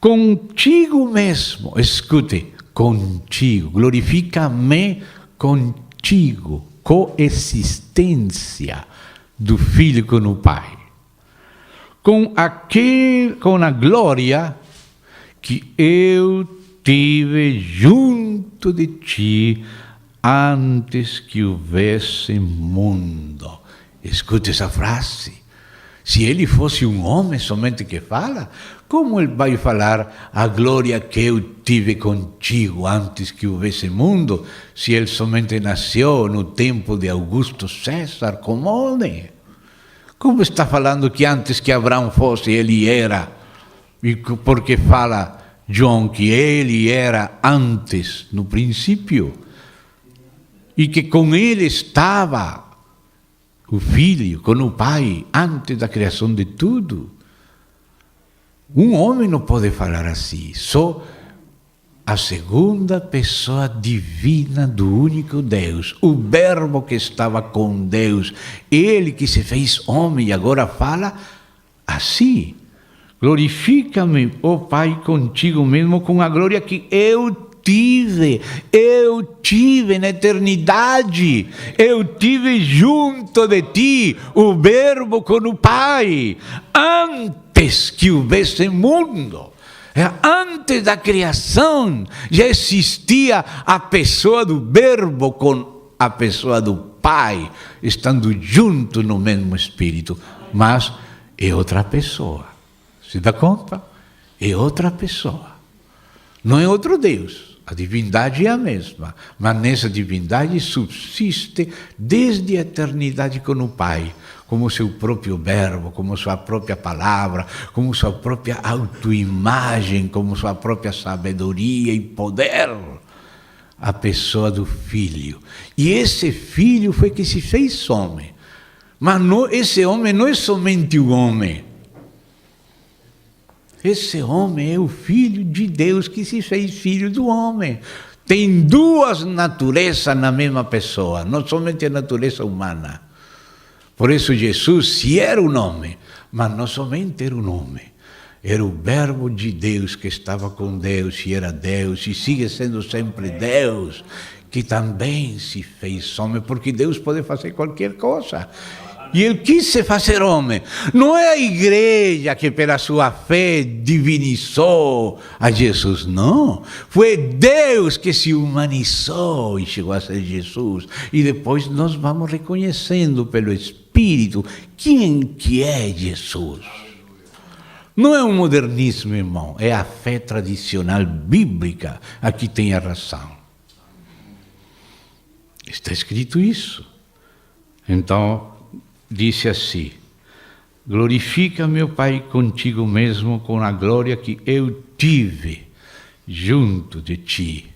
Contigo mesmo, escute, contigo. Glorifica-me contigo. Coexistência do Filho com o Pai. Com a glória que eu tive junto de ti antes que houvesse mundo. Escute essa frase. Se ele fosse um homem somente que fala, como ele vai falar a glória que eu tive contigo antes que houvesse mundo, se ele somente nasceu no tempo de Augusto César como homem? Como está falando que antes que Abraão fosse, ele era? E porque fala João que ele era antes, no princípio, e que com ele estava o Filho, com o Pai, antes da criação de tudo. Um homem não pode falar assim, só a segunda pessoa divina do único Deus, o Verbo que estava com Deus, ele que se fez homem e agora fala assim: glorifica-me, ó Pai, contigo mesmo, com a glória que eu tive na eternidade, eu tive junto de ti, o Verbo com o Pai, antes que houvesse mundo. Antes da criação já existia a pessoa do Verbo com a pessoa do Pai, estando juntos no mesmo Espírito, mas é outra pessoa. Se dá conta? É outra pessoa. Não é outro Deus. A divindade é a mesma, mas nessa divindade subsiste desde a eternidade com o Pai, como seu próprio verbo, como sua própria palavra, como sua própria autoimagem, como sua própria sabedoria e poder. A pessoa do Filho. E esse Filho foi que se fez homem. Mas não, esse homem não é somente o homem. Esse homem é o Filho de Deus que se fez filho do homem. Tem duas naturezas na mesma pessoa, não somente a natureza humana. Por isso Jesus, se era um homem, mas não somente era um homem, era o verbo de Deus que estava com Deus e era Deus e sigue sendo sempre Deus, que também se fez homem, porque Deus pode fazer qualquer coisa. E ele quis se fazer homem. Não é a igreja que pela sua fé divinizou a Jesus, não. Foi Deus que se humanizou e chegou a ser Jesus. E depois nós vamos reconhecendo pelo Espírito quem que é Jesus. Não é um modernismo, irmão, é a fé tradicional bíblica a que tem a razão. Está escrito isso. Então, disse assim: glorifica meu Pai contigo mesmo com a glória que eu tive junto de ti,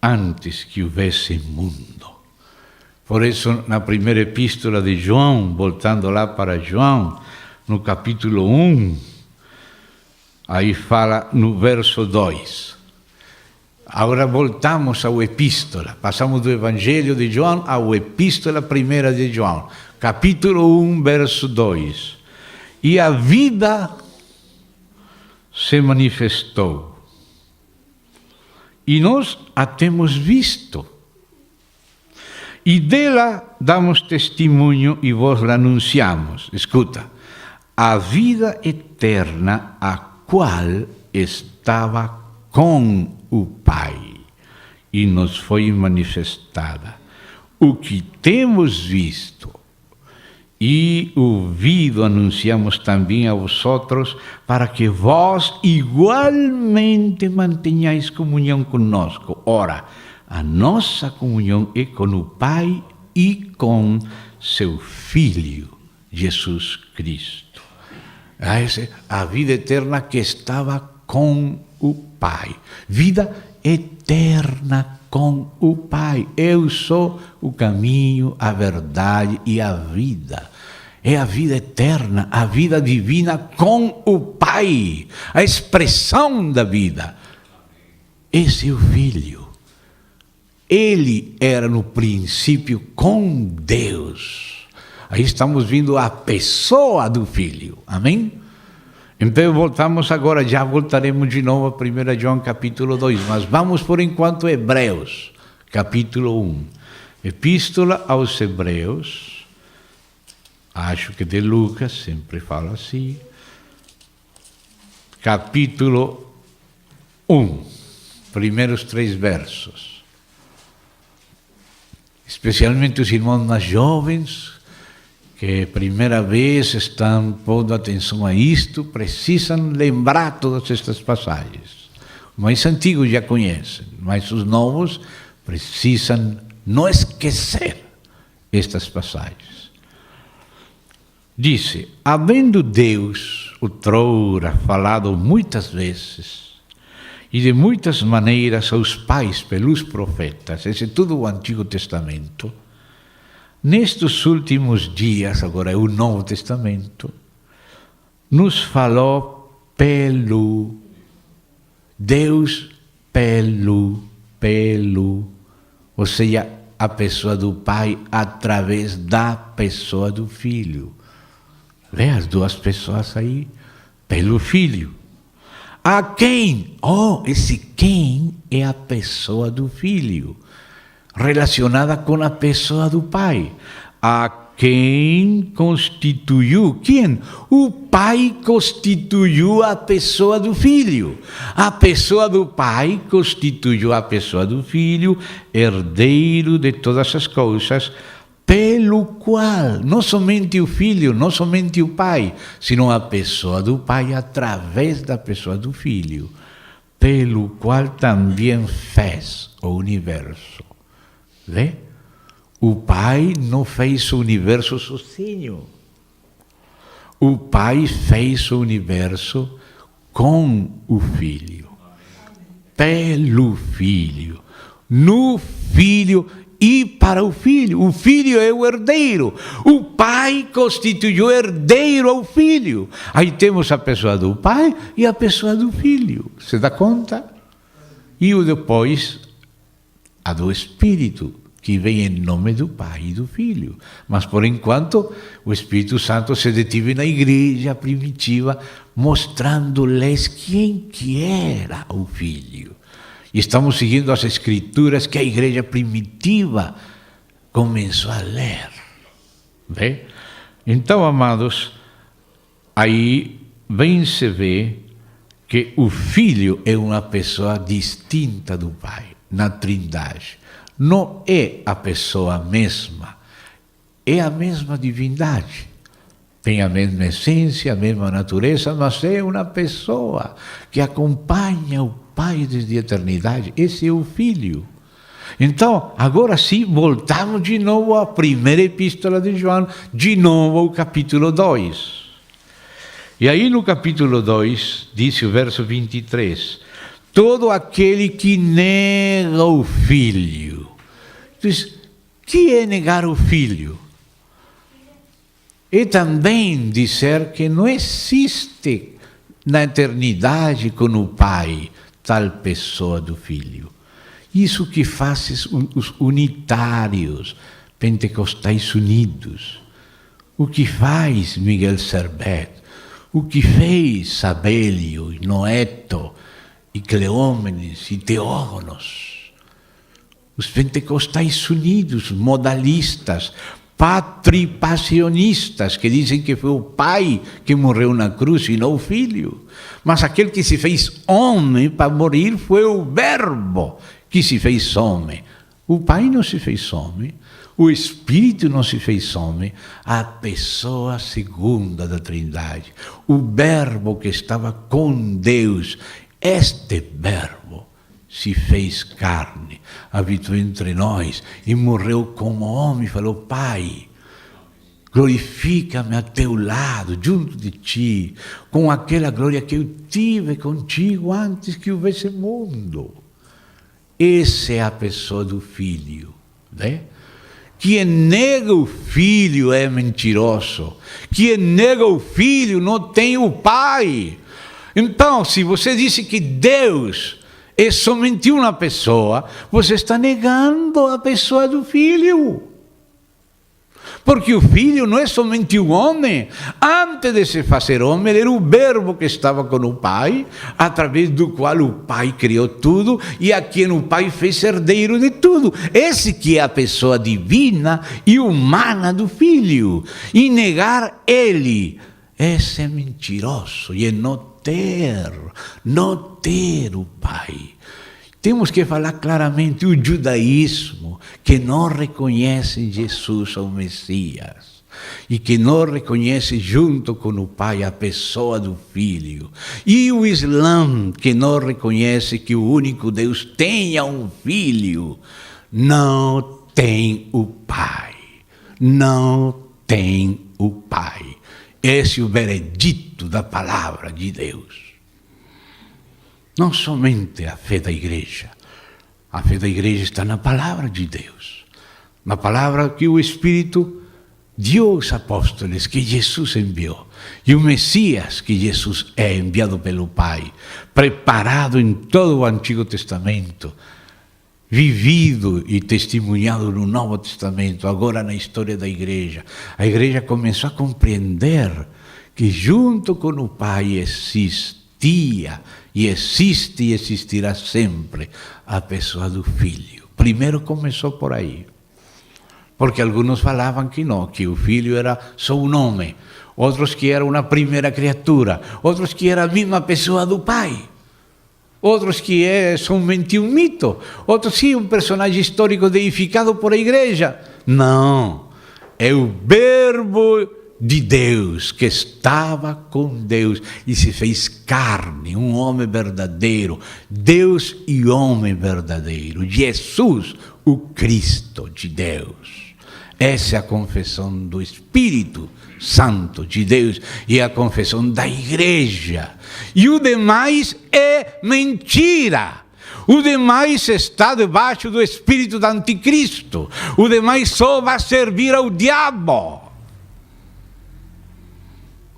antes que houvesse mundo. Por isso, na primeira epístola de João, voltando lá para João, no capítulo 1, aí fala no verso 2. Agora voltamos ao epístola, passamos do Evangelho de João ao epístola primeira de João. Capítulo 1, verso 2. E a vida se manifestou. E nós a temos visto. E dela damos testemunho e vos la anunciamos. Escuta. A vida eterna, a qual estava com o Pai, e nos foi manifestada. O que temos visto e ouvido anunciamos também a vosotros, para que vós igualmente mantenhais comunhão conosco. Ora, a nossa comunhão é com o Pai e com seu Filho, Jesus Cristo. A vida eterna que estava com o Pai. Vida eterna com o Pai. Eu sou o caminho, a verdade e a vida. É a vida eterna, a vida divina com o Pai. A expressão da vida. Esse é o Filho. Ele era no princípio com Deus. Aí estamos vendo a pessoa do Filho. Amém? Então voltamos agora, já voltaremos de novo a 1 João capítulo 2, mas vamos por enquanto a Hebreus, capítulo 1. Epístola aos Hebreus, acho que de Lucas, sempre falo assim. Capítulo 1, primeiros 3 versos. Especialmente os irmãos mais jovens, que primeira vez estão pondo atenção a isto, precisam lembrar todas estas passagens. Os mais antigos já conhecem, mas os novos precisam não esquecer estas passagens. Disse: havendo Deus outrora falado muitas vezes e de muitas maneiras aos pais pelos profetas, esse é tudo o Antigo Testamento, nestes últimos dias, agora é o Novo Testamento, nos falou pelo Deus, pelo, ou seja, a pessoa do Pai através da pessoa do Filho. Vê as duas pessoas aí, pelo Filho. A quem? Esse quem é a pessoa do Filho, relacionada com a pessoa do Pai. A quem constituiu? Quem? O Pai constituiu a pessoa do Filho. A pessoa do Pai constituiu a pessoa do Filho, herdeiro de todas as coisas, pelo qual, não somente o Filho, não somente o Pai, senão a pessoa do Pai através da pessoa do Filho, pelo qual também fez o universo. Vê? O Pai não fez o universo sozinho. O Pai fez o universo com o Filho. Pelo Filho. No Filho e para o Filho. O Filho é o herdeiro. O Pai constituiu herdeiro ao Filho. Aí temos a pessoa do Pai e a pessoa do Filho. Você dá conta? E depois a do Espírito, que vem em nome do Pai e do Filho. Mas, por enquanto, o Espírito Santo se detive na igreja primitiva, mostrando-lhes quem que era o Filho. E estamos seguindo as Escrituras que a igreja primitiva começou a ler. Vê? Então, amados, aí vem se ver que o Filho é uma pessoa distinta do Pai, na Trindade. Não é a pessoa mesma, é a mesma divindade. Tem a mesma essência, a mesma natureza, mas é uma pessoa que acompanha o Pai desde a eternidade. Esse é o Filho. Então, agora sim, voltamos de novo à primeira epístola de João, de novo ao capítulo 2. E aí no capítulo 2, diz o verso 23, todo aquele que nega o Filho. Diz, que é negar o Filho? É também dizer que não existe na eternidade com o Pai tal pessoa do Filho. Isso que faz os unitários, pentecostais unidos. O que faz Miguel Servet, o que fez Sabelio, e Noeto, e Cleómenes, e Teógonos. Os pentecostais unidos, modalistas, patripassionistas, que dizem que foi o Pai que morreu na cruz e não o Filho. Mas aquele que se fez homem para morir foi o Verbo que se fez homem. O Pai não se fez homem, o Espírito não se fez homem, a pessoa segunda da Trindade, o Verbo que estava com Deus, este Verbo se fez carne, habitou entre nós e morreu como homem, falou, Pai, glorifica-me a teu lado, junto de ti, com aquela glória que eu tive contigo antes que houvesse mundo. Essa é a pessoa do Filho, né? Quem nega o Filho é mentiroso. Quem nega o Filho não tem o Pai. Então, se você disse que Deus é somente uma pessoa, você está negando a pessoa do Filho. Porque o Filho não é somente um homem. Antes de se fazer homem, ele era o Verbo que estava com o Pai, através do qual o Pai criou tudo e a quem o Pai fez herdeiro de tudo. Esse que é a pessoa divina e humana do Filho. E negar ele é ser mentiroso e é não ter o Pai. Temos que falar claramente o judaísmo que não reconhece Jesus o Messias e que não reconhece junto com o Pai a pessoa do Filho. E o Islã que não reconhece que o único Deus tenha um Filho, não tem o Pai. Não tem o Pai. Esse é o veredito da palavra de Deus. Não somente a fé da igreja. A fé da igreja está na palavra de Deus. Na palavra que o Espírito deu aos apóstolos, que Jesus enviou. E o Messias, que Jesus é enviado pelo Pai. Preparado em todo o Antigo Testamento. Vivido e testemunhado no Novo Testamento. Agora na história da igreja. A igreja começou a compreender que junto com o Pai existia e existe e existirá sempre a pessoa do Filho. Primeiro começou por aí. Porque alguns falavam que não, que o Filho era só um homem. Outros que era uma primeira criatura. Outros que era a mesma pessoa do Pai. Outros que é somente um mito. Outros sim, um personagem histórico deificado por a igreja. Não, é o Verbo de Deus, que estava com Deus e se fez carne, um homem verdadeiro, Deus e homem verdadeiro, Jesus, o Cristo de Deus. Essa é a confissão do Espírito Santo de Deus e a confissão da igreja. E o demais é mentira. O demais está debaixo do espírito do anticristo. O demais só vai servir ao diabo.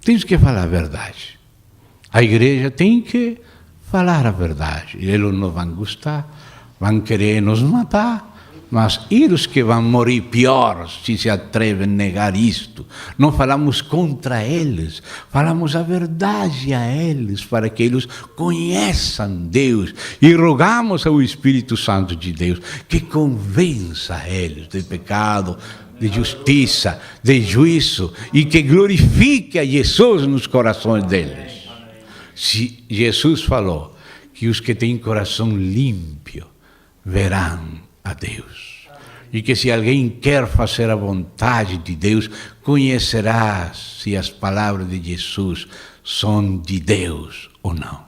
Temos que falar a verdade. A igreja tem que falar a verdade. Eles não vão gostar, vão querer nos matar. Mas eles que vão morrer pior se se atrevem a negar isto. Não falamos contra eles, falamos a verdade a eles, para que eles conheçam Deus. E rogamos ao Espírito Santo de Deus que convença eles de pecado, de justiça, de juízo, e que glorifique a Jesus nos corações deles. Se Jesus falou que os que têm coração limpo verão a Deus. E que se alguém quer fazer a vontade de Deus, conhecerá se as palavras de Jesus são de Deus ou não.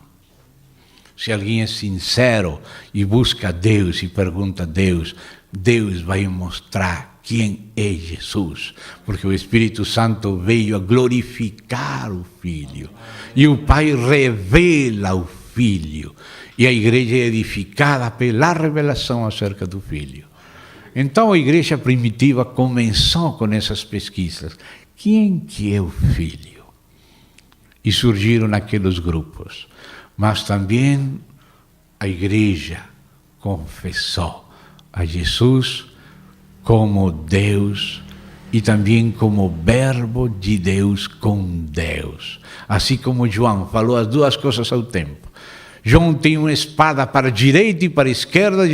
Se alguém é sincero e busca Deus e pergunta a Deus, Deus vai mostrar quem é Jesus, porque o Espírito Santo veio a glorificar o Filho, e o Pai revela o Filho, e a igreja é edificada pela revelação acerca do Filho. Então a igreja primitiva começou com essas pesquisas. Quem que é o Filho? E surgiram aqueles grupos. Mas também a igreja confessou a Jesus como Deus e também como verbo de Deus com Deus. Assim como João falou as duas coisas ao tempo. João tem uma espada para a direita e para a esquerda,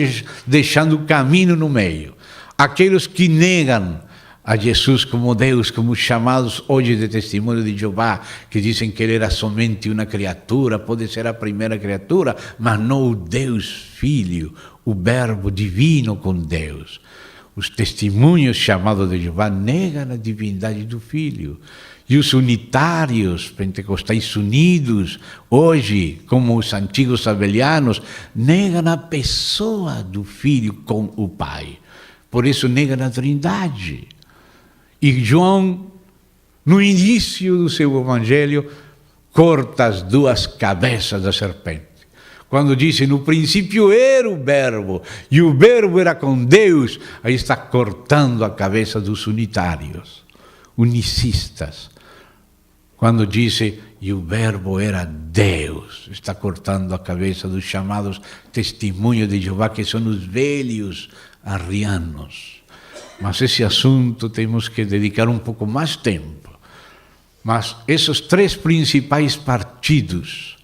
deixando o caminho no meio. Aqueles que negam a Jesus como Deus, como chamados hoje de testemunho de Jeová, que dizem que ele era somente uma criatura, pode ser a primeira criatura, mas não o Deus Filho, o verbo divino com Deus. Os testemunhos chamados de Jeová negam a divindade do Filho. E os unitários, pentecostais unidos, hoje, como os antigos abelianos, negam a pessoa do Filho com o Pai. Por isso negam a Trindade. E João, no início do seu evangelho, corta as duas cabeças da serpente. Quando diz, no princípio era o verbo, e o verbo era com Deus, aí está cortando a cabeça dos unitários, unicistas. Quando diz, e o verbo era Deus, está cortando a cabeça dos chamados testemunhos de Jeová, que são os velhos arrianos. Mas esse assunto temos que dedicar um pouco mais tempo. Mas esses três principais partidos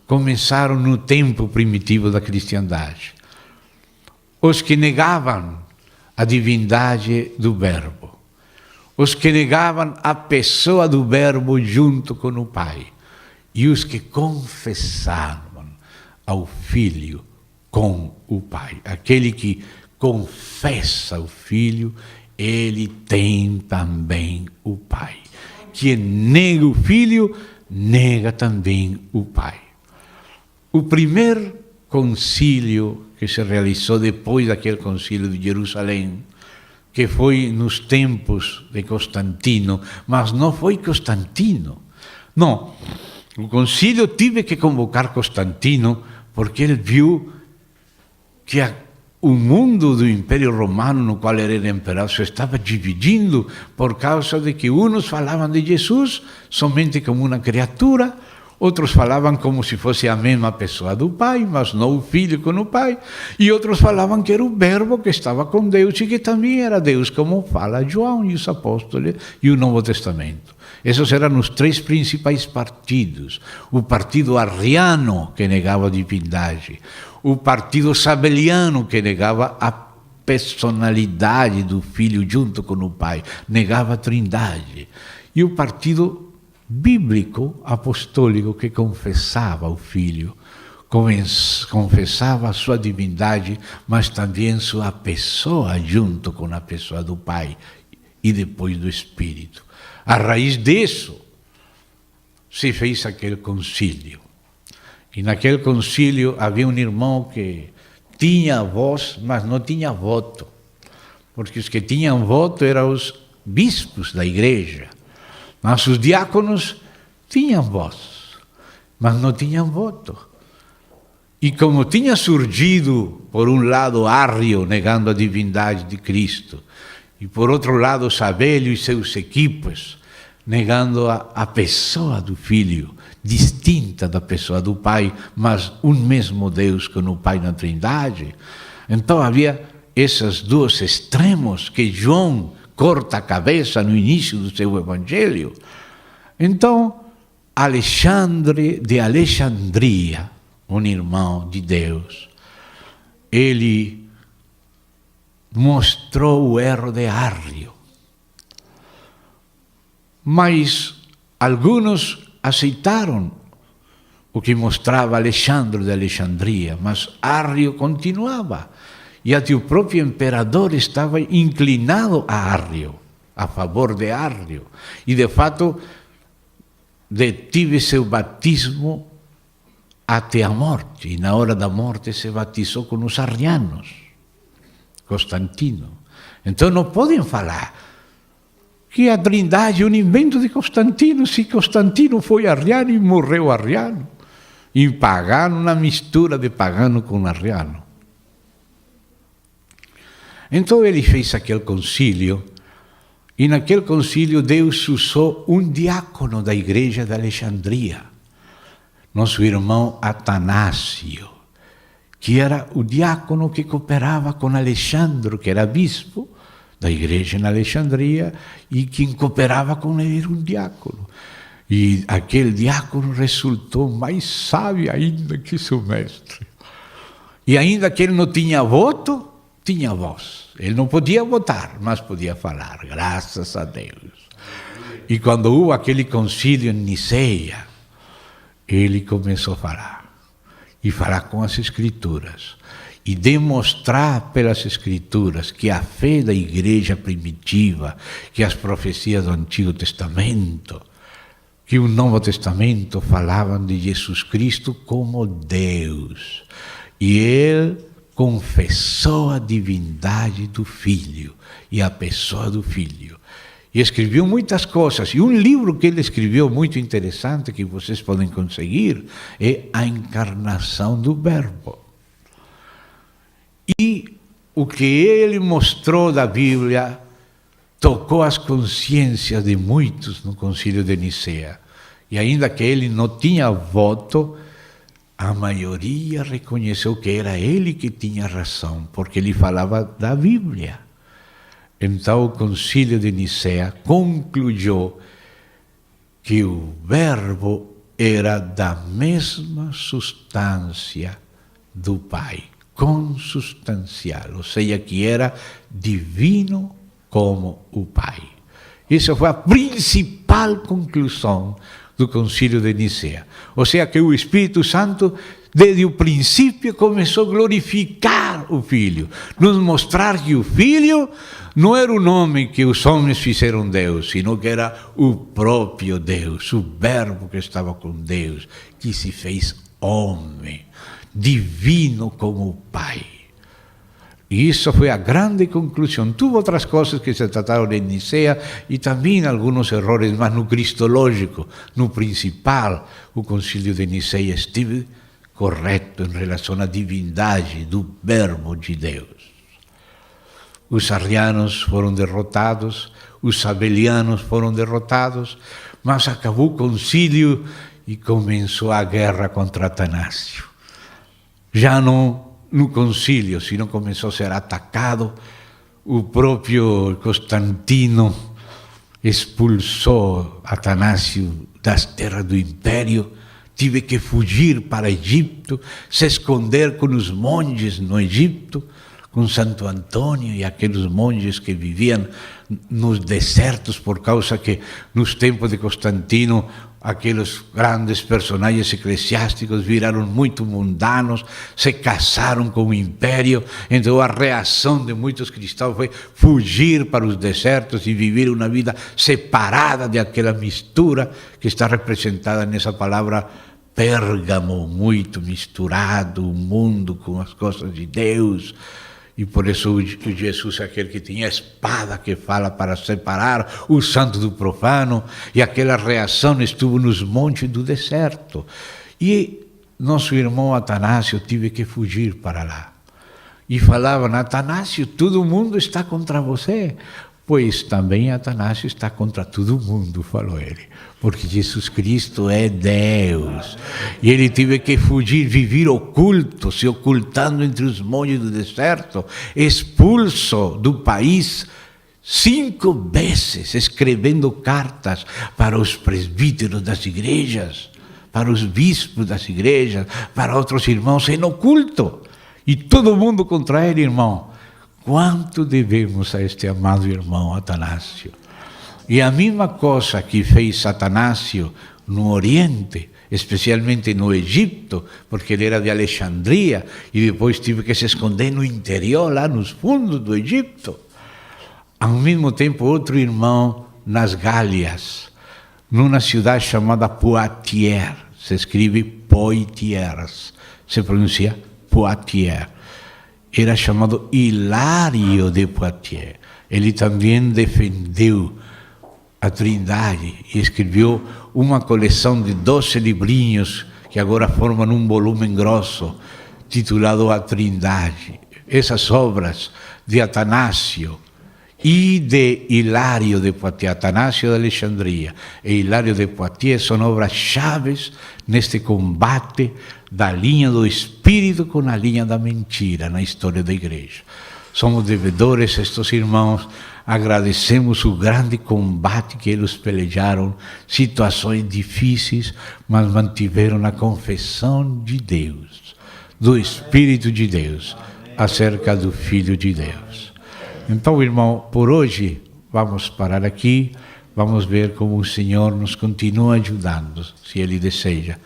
começaram no tempo primitivo da cristandade. Os que negavam a divindade do verbo. Os que negavam a pessoa do verbo junto com o Pai. E os que confessavam ao Filho com o Pai. Aquele que confessa o Filho, ele tem também o Pai. Quem nega o Filho, nega também o Pai. O primeiro concílio que se realizou depois daquele concílio de Jerusalém, que foi nos tempos de Constantino, mas não foi Constantino. Não, o concílio teve que convocar Constantino porque ele viu que o mundo do Império Romano, no qual ele era imperador, se estava dividindo por causa de que uns falavam de Jesus somente como uma criatura, outros falavam como se fosse a mesma pessoa do Pai, mas não o Filho com o Pai, e outros falavam que era o Verbo que estava com Deus e que também era Deus, como fala João e os apóstolos e o Novo Testamento. Esses eram os três principais partidos. O partido arriano, que negava a divindade, o partido sabeliano, que negava a personalidade do Filho junto com o Pai, negava a Trindade, e o partido bíblico, apostólico, que confessava o Filho, confessava a sua divindade, mas também sua pessoa junto com a pessoa do Pai e depois do Espírito. A raiz disso se fez aquele concílio. E naquele concílio havia um irmão que tinha voz, mas não tinha voto. Porque os que tinham voto eram os bispos da igreja. Mas os diáconos tinham voz, mas não tinham voto. E como tinha surgido, por um lado, Arrio, negando a divindade de Cristo, e por outro lado, Sabélio e seus equipos, negando a pessoa do Filho, distinta da pessoa do Pai, mas um mesmo Deus com o Pai na Trindade, Então havia esses dois extremos que João corta a cabeça no início do seu evangelho. Então, Alexandre de Alexandria, um irmão de Deus, ele mostrou o erro de Arrio. Mas alguns aceitaram o que mostrava Alexandre de Alexandria, mas Arrio continuava. E até o próprio imperador estava inclinado a Arrio, a favor de Arrio. E, de fato, detive seu batismo até a morte. E, na hora da morte, se batizou com os arrianos, Constantino. Então, não podem falar que a Trindade é um invento de Constantino, se Constantino foi arriano e morreu arriano. E pagano, uma mistura de pagano com arriano. Então ele fez aquele concílio, e naquele concílio Deus usou um diácono da igreja de Alexandria, nosso irmão Atanásio, que era o diácono que cooperava com Alexandre, que era bispo da igreja em Alexandria, e quem cooperava com ele era um diácono. E aquele diácono resultou mais sábio ainda que seu mestre. E ainda que ele não tinha voto, tinha voz. Ele não podia votar, mas podia falar, graças a Deus. E quando houve aquele concílio em Niceia, ele começou a falar. E falar com as Escrituras. E demonstrar pelas Escrituras que a fé da igreja primitiva, que as profecias do Antigo Testamento, que o Novo Testamento falavam de Jesus Cristo como Deus. E ele confessou a divindade do Filho e a pessoa do Filho. E escreveu muitas coisas. E um livro que ele escreveu muito interessante, que vocês podem conseguir, é A Encarnação do Verbo. E o que ele mostrou da Bíblia tocou as consciências de muitos no Concílio de Nicéia. E ainda que ele não tinha voto, a maioria reconheceu que era ele que tinha razão, porque ele falava da Bíblia. Então o Concílio de Nicéia concluiu que o Verbo era da mesma substância do Pai, consubstancial, ou seja, que era divino como o Pai. Essa foi a principal conclusão do Concílio de Nicéia. Ou seja, que o Espírito Santo, desde o princípio, começou a glorificar o Filho, nos mostrar que o Filho não era o nome que os homens fizeram Deus, sino que era o próprio Deus, o Verbo que estava com Deus, que se fez homem, divino como o Pai. E isso foi a grande conclusão. Tuvo outras coisas que se trataram em Nicéia e também alguns erros, mas no cristológico, no principal, o Concílio de Nicéia esteve correto em relação à divindade do Verbo de Deus. Os arrianos foram derrotados, os sabelianos foram derrotados, mas acabou o concílio e começou a guerra contra Atanásio. Já não no concílio, sino começou a ser atacado. O próprio Constantino expulsou Atanásio das terras do império, teve que fugir para Egito, se esconder com os monges no Egito, com Santo Antônio e aqueles monges que viviam nos desertos, por causa que nos tempos de Constantino aqueles grandes personagens eclesiásticos viraram muito mundanos, se casaram com o império, então a reação de muitos cristãos foi fugir para os desertos e viver uma vida separada daquela mistura que está representada nessa palavra Pérgamo, muito misturado, o mundo com as coisas de Deus. E por isso Jesus é aquele que tinha a espada que fala para separar o santo do profano, e aquela reação estuvo nos montes do deserto. E nosso irmão Atanásio teve que fugir para lá. E falavam: Atanásio, todo mundo está contra você, Pois também Atanásio está contra todo mundo, falou ele, porque Jesus Cristo é Deus. E ele teve que fugir, viver oculto, se ocultando entre os montes do deserto, expulso do país 5 vezes, escrevendo cartas para os presbíteros das igrejas, para os bispos das igrejas, para outros irmãos, em oculto. E todo mundo contra ele, irmão. Quanto devemos a este amado irmão Atanásio? E a mesma coisa que fez Atanásio no Oriente, especialmente no Egito, porque ele era de Alexandria e depois teve que se esconder no interior, lá nos fundos do Egito. Ao mesmo tempo, outro irmão nas Gálias, numa cidade chamada Poitiers, se escreve Poitiers, se pronuncia Poitiers. Era chamado Hilário de Poitiers. Ele também defendeu a Trindade e escreveu uma coleção de 12 livrinhos que agora formam um volume grosso, titulado A Trindade. Essas obras de Atanásio e de Hilário de Poitiers, Atanásio de Alexandria e Hilário de Poitiers, são obras-chave neste combate da linha do Espírito com a linha da mentira na história da igreja. Somos devedores a estes irmãos, agradecemos o grande combate que eles pelejaram, situações difíceis, mas mantiveram a confissão de Deus, do Espírito de Deus, acerca do Filho de Deus. Então, irmão, por hoje vamos parar aqui, vamos ver como o Senhor nos continua ajudando, se Ele deseja,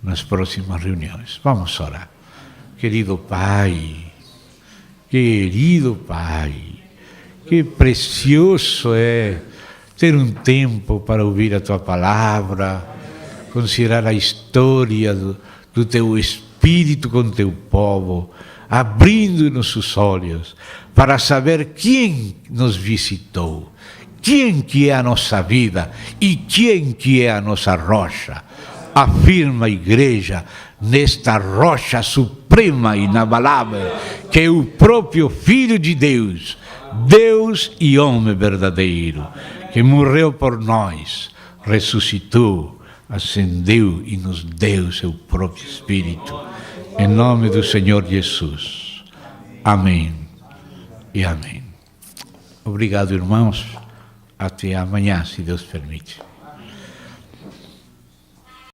nas próximas reuniões. Vamos orar. Querido Pai, que precioso é ter um tempo para ouvir a Tua Palavra, considerar a história do Teu Espírito com Teu povo, abrindo nossos olhos para saber quem nos visitou, quem que é a nossa vida e quem que é a nossa rocha. Afirma a igreja nesta rocha suprema e inabalável, que é o próprio Filho de Deus, Deus e homem verdadeiro, que morreu por nós, ressuscitou, ascendeu e nos deu seu próprio Espírito. Em nome do Senhor Jesus. Amém e amém. Obrigado, irmãos. Até amanhã, se Deus permite.